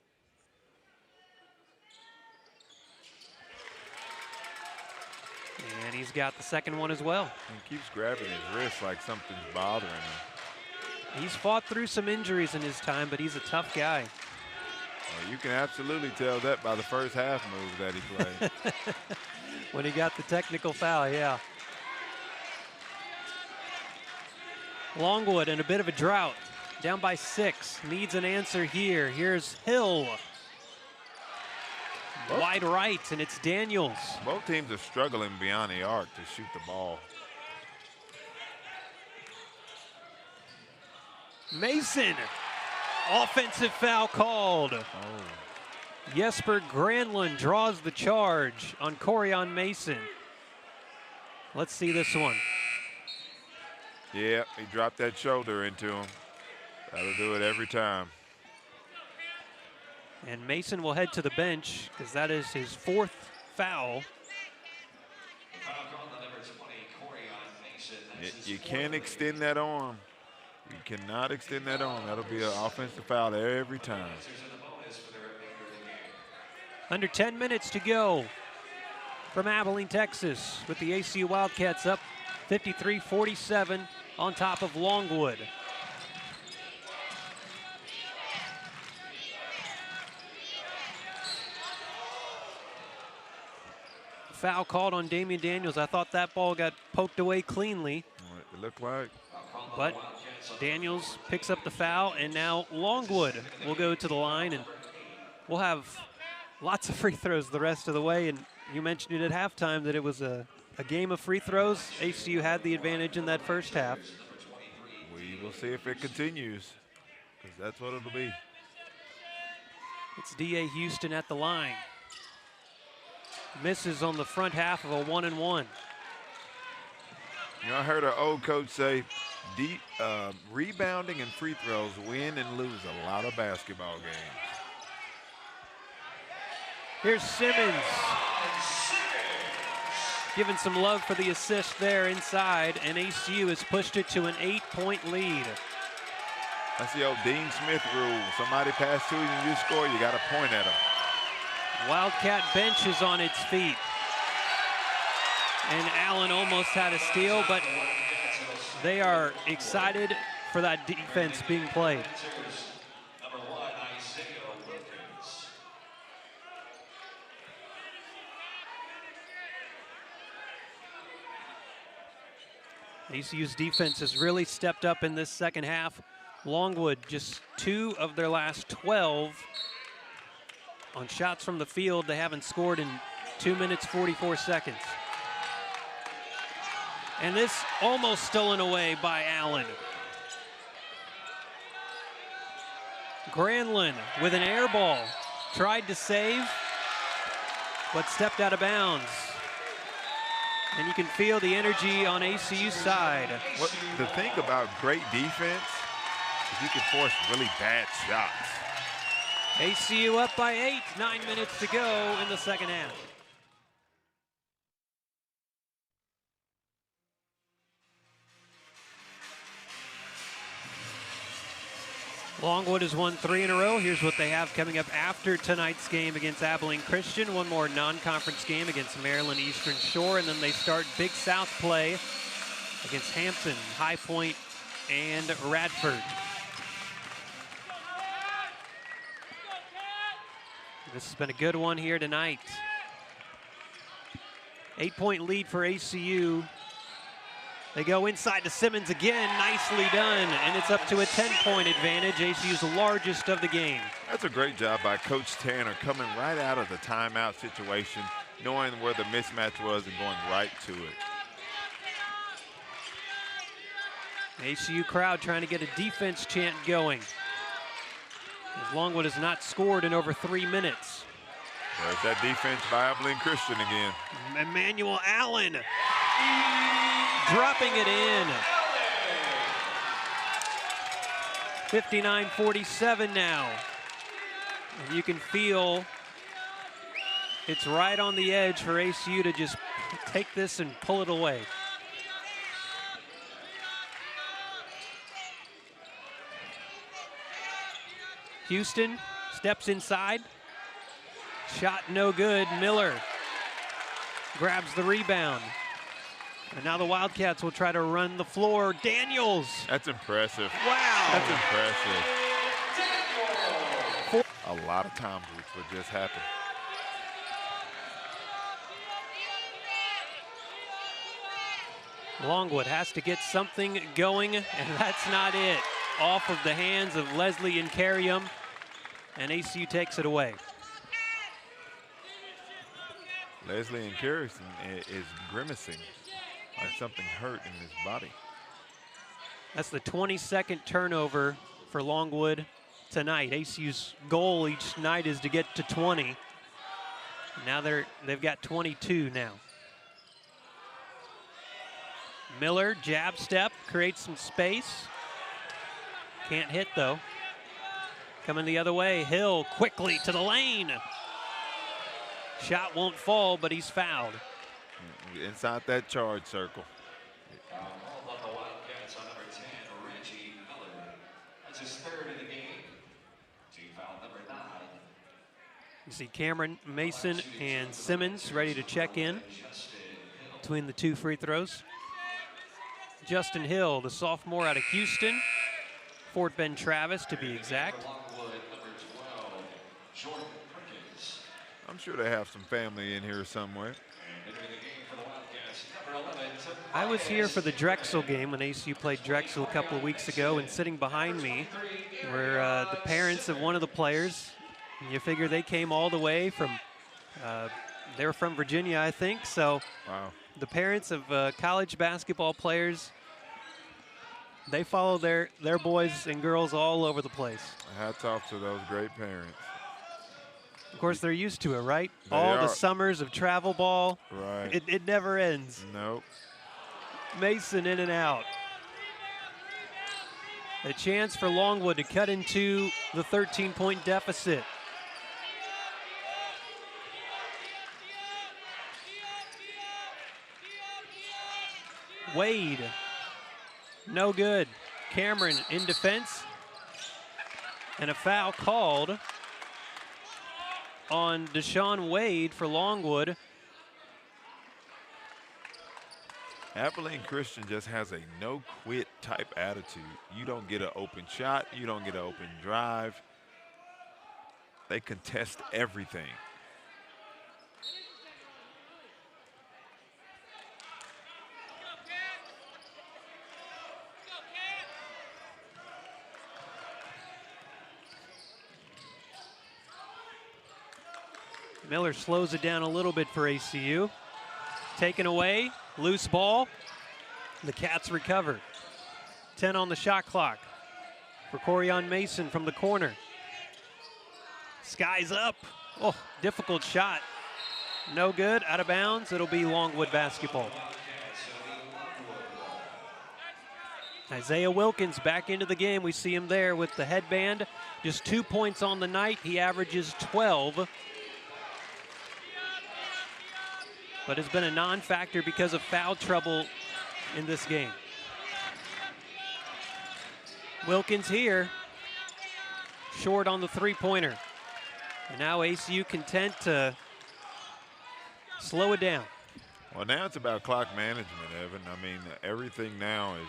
And he's got the second one as well.
He keeps grabbing his wrist like something's bothering him.
He's fought through some injuries in his time, but he's a tough guy.
Well, you can absolutely tell that by the first half move that he played.
When he got the technical foul, yeah. Longwood in a bit of a drought, down by 6, needs an answer here. Here's Hill. Wide right, and it's Daniels.
Both teams are struggling beyond the arc to shoot the ball.
Mason, offensive foul called.
Oh.
Jesper Granlund draws the charge on Coryon Mason. Let's see this one.
Yeah, he dropped that shoulder into him. That'll do it every time.
And Mason will head to the bench because that is his 4th foul.
Foul called on number 20, Coryon Mason.
You can't extend that arm. You cannot extend that arm. That'll be an offensive foul every time.
Under 10 minutes to go from Abilene, Texas, with the ACU Wildcats up 53-47 on top of Longwood. Foul called on Damian Daniels. I thought that ball got poked away cleanly.
It looked like.
But Daniels picks up the foul, and now Longwood will go to the line, and we'll have lots of free throws the rest of the way. And you mentioned it at halftime that it was a game of free throws. ACU had the advantage in that first half.
We will see if it continues, because that's what it'll be.
It's D.A. Houston at the line. Misses on the front half of a 1-and-1.
You know, I heard our old coach say, rebounding and free throws win and lose a lot of basketball games.
Here's Simmons. Giving some love for the assist there inside, and ACU has pushed it to an 8-point lead.
That's the old Dean Smith rule. Somebody pass to you and you score, you got to point at them.
Wildcat bench is on its feet. And Allen almost had a steal, but they are excited for that defense being played. ACU's defense has really stepped up in this second half. Longwood just 2 of their last 12 on shots from the field. They haven't scored in 2 minutes, 44 seconds. And this almost stolen away by Allen. Granlund with an air ball. Tried to save, but stepped out of bounds. And you can feel the energy on ACU's side.
The thing about great defense is you can force really bad shots.
ACU up by 8, 9 minutes to go in the second half. Longwood has won 3 in a row. Here's what they have coming up after tonight's game against Abilene Christian. One more non-conference game against Maryland Eastern Shore, and then they start Big South play against Hampton, High Point, and Radford. This has been a good one here tonight. 8-point lead for ACU. They go inside to Simmons again, nicely done, and it's up to a 10-point advantage, ACU's largest of the game.
That's a great job by Coach Tanner, coming right out of the timeout situation, knowing where the mismatch was and going right to it.
ACU crowd trying to get a defense chant going, as Longwood has not scored in over 3 minutes.
There's that defense by Abilene Christian again.
Emmanuel Allen dropping it in. 59-47 now. And you can feel it's right on the edge for ACU to just take this and pull it away. Houston steps inside. Shot no good. Miller grabs the rebound. And now the Wildcats will try to run the floor. Daniels.
That's impressive.
Wow.
That's impressive. A lot of times which would just happen.
Longwood has to get something going, and that's not it. Off of the hands of Leslie and Coryon, and ACU takes it away.
Leslie and Coryon is grimacing like something hurt in his body.
That's the 22nd turnover for Longwood tonight. ACU's goal each night is to get to 20. Now they've got 22 now. Miller, jab step, creates some space. Can't hit, though. Coming the other way, Hill quickly to the lane. Shot won't fall, but he's fouled.
Inside that charge circle.
All of the Wildcats on number 10, Reggie Miller. That's his third in the game. Team foul number 9.
You see Cameron Mason and Simmons ready to check in between the two free throws. Justin Hill, the sophomore out of Houston. Fort Bend Travis, to be exact.
Longwood, number 12, Jordan Perkins.
I'm sure they have some family in here somewhere.
Entering the game for the Wildcats, number 11,
I was here for the Drexel game when ACU played Drexel a couple of weeks ago, and sitting behind me were the parents of one of the players. And you figure they came all the way from, they were from Virginia, I think. So
Wow.
the parents of college basketball players, they follow their boys and girls all over the place.
Hats off to those great parents.
Of course, they're used to it, right?
They
all the
are.
summers of travel ball.
Right.
It never ends.
Nope.
Mason in and out. A chance for Longwood to cut into the 13-point deficit. Wade, no good. Cameron in defense. And a foul called on Deshaun Wade for Longwood.
Abilene Christian just has a no-quit type attitude. You don't get an open shot. You don't get an open drive. They contest everything.
Miller slows it down a little bit for ACU. Taken away, loose ball. The Cats recover. 10 on the shot clock for Coryon Mason from the corner. Skies up. Oh, difficult shot. No good, out of bounds. It'll be Longwood basketball. Isaiah Wilkins back into the game. We see him there with the headband. Just 2 points on the night. He averages 12. But has been a non-factor because of foul trouble in this game. Wilkins here, short on the three-pointer. And now ACU content to slow it down.
Well, now it's about clock management, Evan. I mean, everything now is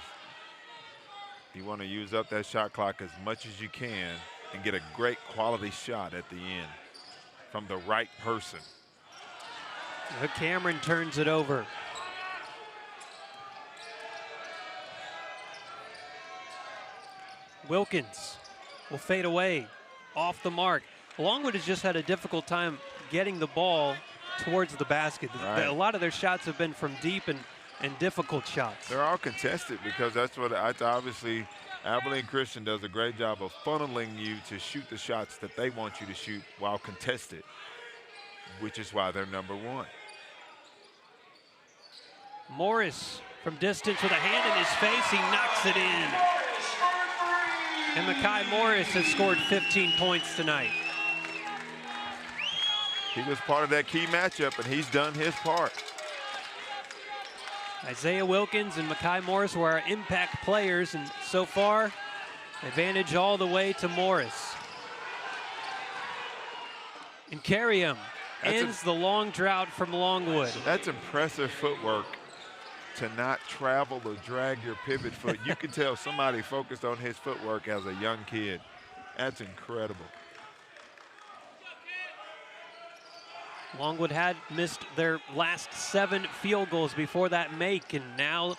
you want to use up that shot clock as much as you can and get a great quality shot at the end from the right person.
Cameron turns it over. Wilkins will fade away, off the mark. Longwood has just had a difficult time getting the ball towards the basket.
Right.
A lot of their shots have been from deep and difficult shots.
They're all contested because that's what obviously Abilene Christian does a great job of funneling you to shoot the shots that they want you to shoot while contested, which is why they're number one.
Morris from distance with a hand in his face, he knocks it in. And Mekhi Morris has scored 15 points tonight.
He was part of that key matchup, and he's done his part.
Isaiah Wilkins and Mekhi Morris were our impact players, and so far, advantage all the way to Morris. And Coryon ends the long drought from Longwood.
That's impressive footwork to not travel or drag your pivot foot. You can tell somebody focused on his footwork as a young kid. That's incredible.
Longwood had missed their last 7 field goals before that make, and now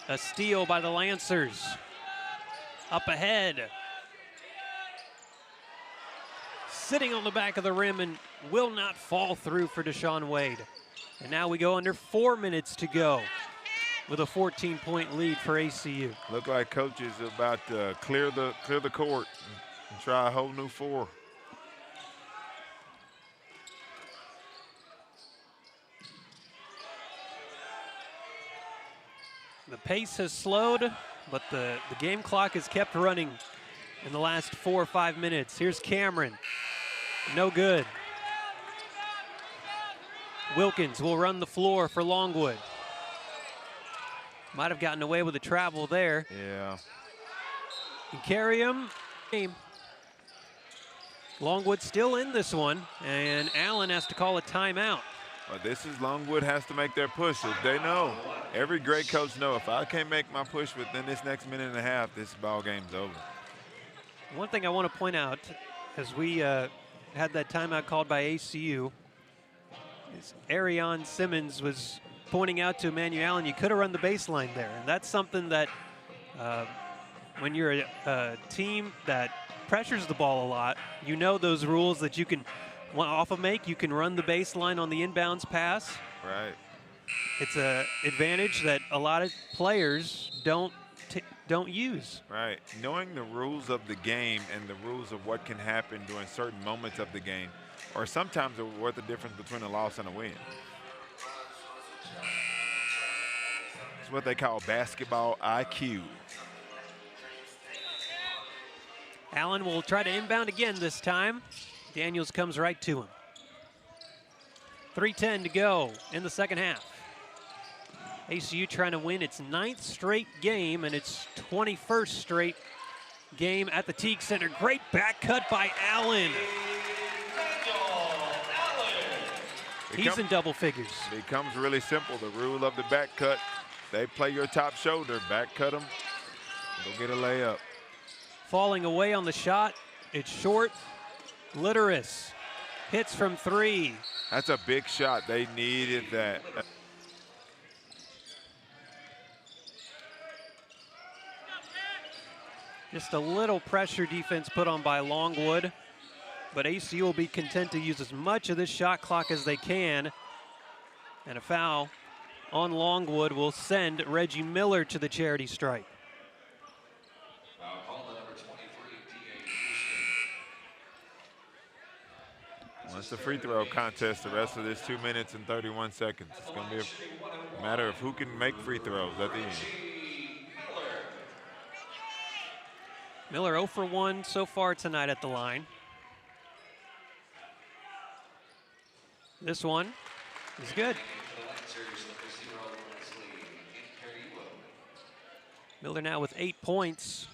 a steal by the Lancers. Up ahead. Sitting on the back of the rim and will not fall through for Deshaun Wade. And now we go under 4 minutes to go with a 14-point lead for ACU.
Look like coach is about to clear the court and try a whole new 4.
The pace has slowed. but the game clock is kept running in the last 4 or 5 minutes. Here's Cameron. No good. Wilkins will run the floor for Longwood. Might have gotten away with a travel there.
Yeah.
And carry him. Longwood still in this one, and Allen has to call a timeout.
But this is Longwood has to make their push. If they know, every great coach knows, if I can't make my push within this next minute and a half, this ball game's over.
One thing I want to point out, as we had that timeout called by ACU, is Arion Simmons was pointing out to Emmanuel Allen, you could have run the baseline there. And that's something that when you're a team that pressures the ball a lot, you know those rules that you can off a make, you can run the baseline on the inbounds pass.
Right.
It's an advantage that a lot of players don't use.
Right. Knowing the rules of the game and the rules of what can happen during certain moments of the game, or sometimes are worth the difference between a loss and a win. It's what they call basketball IQ.
Allen will try to inbound again this time. Daniels comes right to him. 3:10 to go in the second half. ACU trying to win its 9th straight game and its 21st straight game at the Teague Center. Great back cut by Allen. He's in double figures.
It becomes really simple. The rule of the back cut, they play your top shoulder, back cut them, go get a layup.
Falling away on the shot, it's short. Litteris hits from 3.
That's a big shot. They needed that.
Just a little pressure defense put on by Longwood, but ACU will be content to use as much of this shot clock as they can. And a foul on Longwood will send Reggie Miller to the charity stripe.
Well, it's a free throw contest the rest of this 2 minutes and 31 seconds. It's going to be a matter of who can make free throws at the end.
Miller 0 for 1 so far tonight at the line. This one is good. Miller now with 8 points.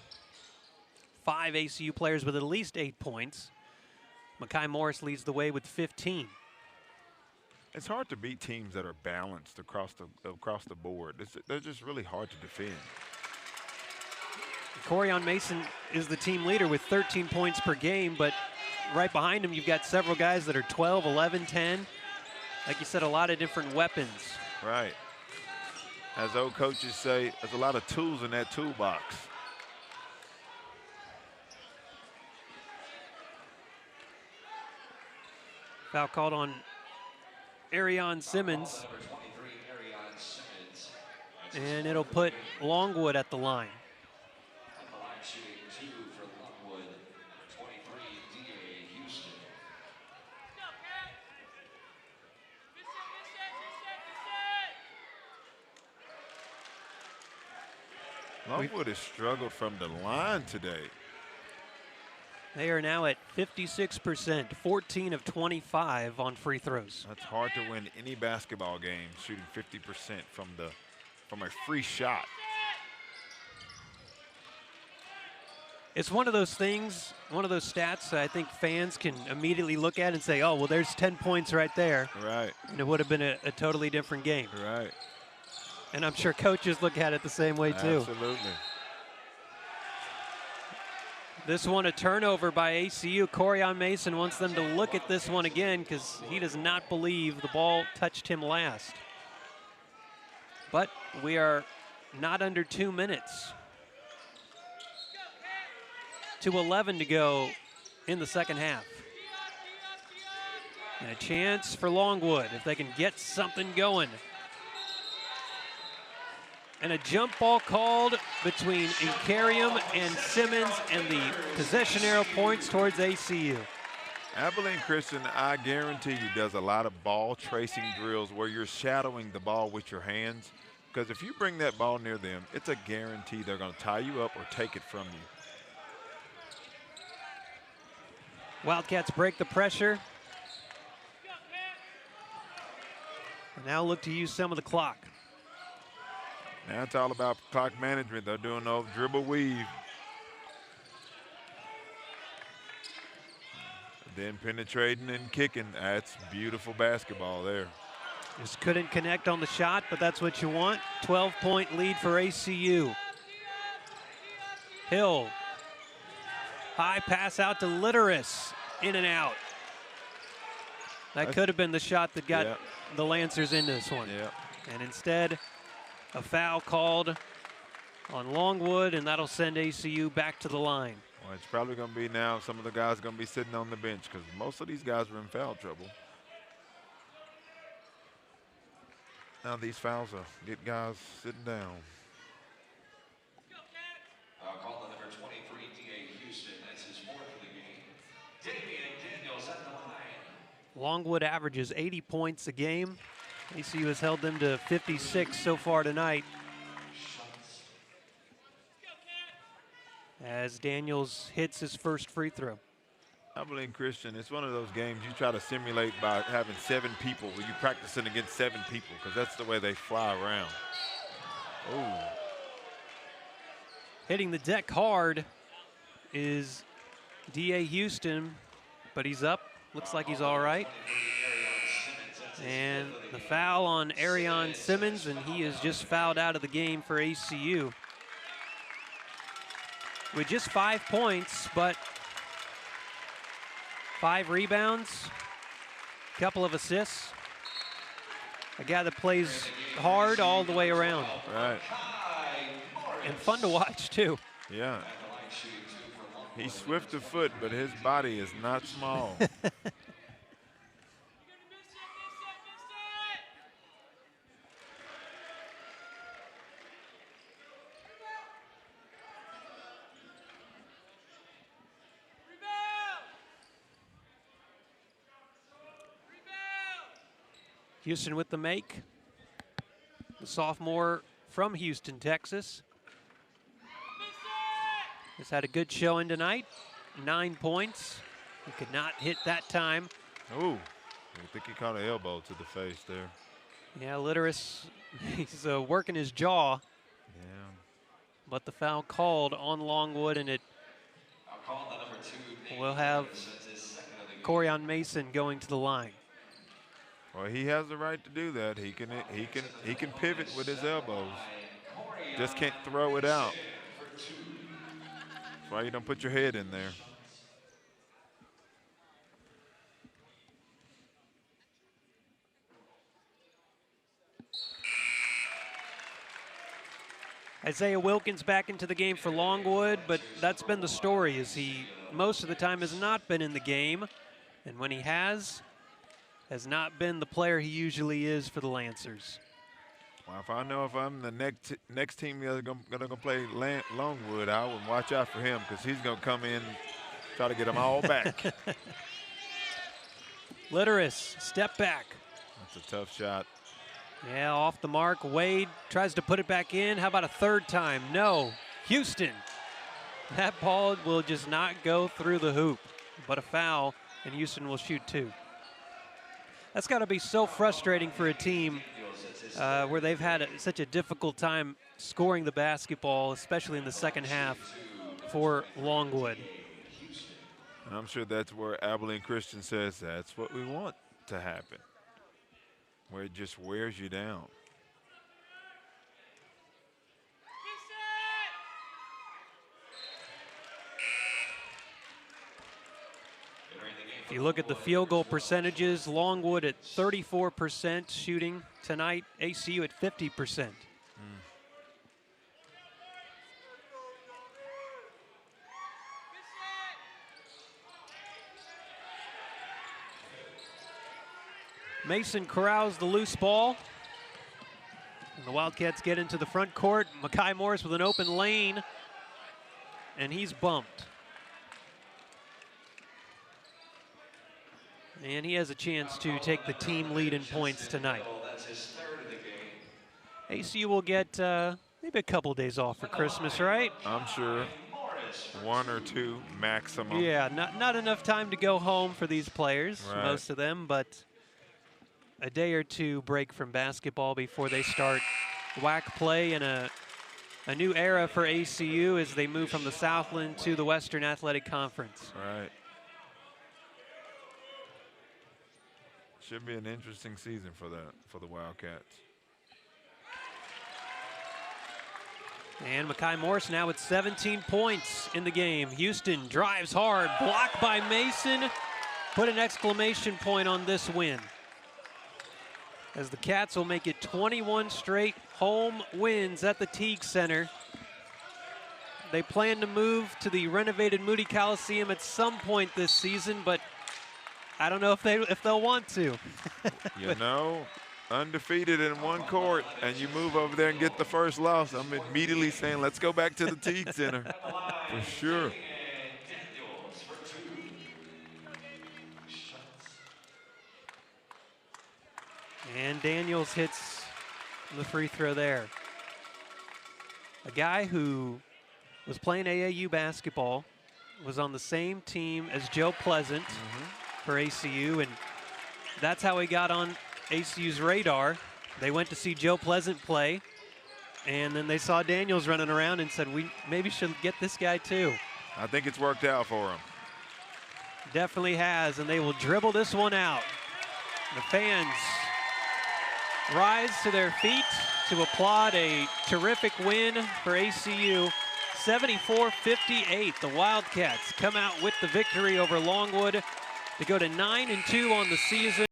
5 ACU players with at least 8 points. Makai Morris leads the way with 15.
It's hard to beat teams that are balanced across the board. They're just really hard to defend.
Coryon Mason is the team leader with 13 points per game, but right behind him you've got several guys that are 12, 11, 10. Like you said, a lot of different weapons.
Right. As old coaches say, there's a lot of tools in that toolbox.
Foul called on Arion Simmons. And it'll put Longwood at the line.
Longwood has struggled from the line today.
They are now at 56%, 14 of 25 on free throws.
That's hard to win any basketball game shooting 50% from a free shot.
It's one of those things, one of those stats that I think fans can immediately look at and say, oh, well, there's 10 points right there.
Right.
And it would have been a totally different game.
Right.
And I'm sure coaches look at it the same way, too.
Absolutely.
This one a turnover by ACU. Coryon Mason wants them to look at this one again because he does not believe the ball touched him last. But we are not under 2 minutes. 2:11 to go in the second half. And a chance for Longwood if they can get something going. And a jump ball called between Incarium and Simmons, and the possession arrow points towards ACU.
Abilene Christian, I guarantee you, does a lot of ball tracing drills where you're shadowing the ball with your hands. Because if you bring that ball near them, it's a guarantee they're going to tie you up or take it from you.
Wildcats break the pressure. And now look to use some of the clock.
Now it's all about clock management. They're doing no dribble weave. Then penetrating and kicking. That's beautiful basketball there.
Just couldn't connect on the shot, but that's what you want. 12-point lead for ACU. Hill. High pass out to Litteris. In and out. That could have been the shot that got the Lancers into this one.
Yeah.
And instead, a foul called on Longwood, and that'll send ACU back to the line.
Well, it's probably going to be now some of the guys going to be sitting on the bench because most of these guys are in foul trouble. Now these fouls will get guys sitting down.
Call number 23, D.A. Houston. That's his fourth of the game. Damian Daniels at the line.
Longwood averages 80 points a game. ACU has held them to 56 so far tonight. As Daniels hits his first free throw.
Abilene Christian, it's one of those games you try to simulate by having 7 people where you're practicing against 7 people because that's the way they fly around. Ooh.
Hitting the deck hard is D.A. Houston, but he's up. Looks like he's all right. And the foul on Arion Simmons, and he is just fouled out of the game for ACU. With just 5 points, but 5 rebounds, a couple of assists. A guy that plays hard all the way around.
Right.
And fun to watch, too.
Yeah. He's swift of foot, but his body is not small.
Houston with the make. The sophomore from Houston, Texas. Has had a good showing tonight. 9 points. He could not hit that time.
Ooh, I think he caught an elbow to the face there.
Yeah, Litteris, he's working his jaw.
Yeah.
But the foul called on Longwood, and it will have Coryon Mason going to the line.
Well, he has the right to do that. He can pivot with his elbows. Just can't throw it out. That's why you don't put your head in there.
Isaiah Wilkins back into the game for Longwood, but that's been the story, is he most of the time has not been in the game, and when he has not been the player he usually is for the Lancers.
Well, if I know if I'm the next team that's going to play Longwood, I would watch out for him because he's going to come in, try to get them all back.
Litteris, step back.
That's a tough shot.
Yeah, off the mark. Wade tries to put it back in. How about a third time? No. Houston. That ball will just not go through the hoop. But a foul, and Houston will shoot 2. That's got to be so frustrating for a team where they've had such a difficult time scoring the basketball, especially in the second half for Longwood.
And I'm sure that's where Abilene Christian says that's what we want to happen, where it just wears you down.
If you look at the field goal percentages, Longwood at 34% shooting tonight, ACU at 50%. Mason corrals the loose ball. And the Wildcats get into the front court. Makai Morris with an open lane, and he's bumped. And he has a chance to take the team lead in points tonight. ACU will get maybe a couple days off for Christmas, right?
I'm sure 1 or 2 maximum.
Yeah, not enough time to go home for these players,
Right.
most of them, but a day or 2 break from basketball before they start WAC play in a new era for ACU as they move from the Southland to the Western Athletic Conference.
Right. Should be an interesting season for the Wildcats.
And Mekhi Morris now with 17 points in the game. Houston drives hard, blocked by Mason. Put an exclamation point on this win, as the Cats will make it 21 straight home wins at the Teague Center. They plan to move to the renovated Moody Coliseum at some point this season, but I don't know if they'll want to.
You know, undefeated in one court, and you move over there and get the first loss, I'm immediately saying, let's go back to the Teague Center for sure.
And Daniels hits the free throw there. A guy who was playing AAU basketball, was on the same team as Joe Pleasant for ACU, and that's how he got on ACU's radar. They went to see Joe Pleasant play, and then they saw Daniels running around and said, we maybe should get this guy too.
I think it's worked out for him.
Definitely has, and they will dribble this one out. The fans rise to their feet to applaud a terrific win for ACU. 74-58, the Wildcats come out with the victory over Longwood to go to 9-2 on the season.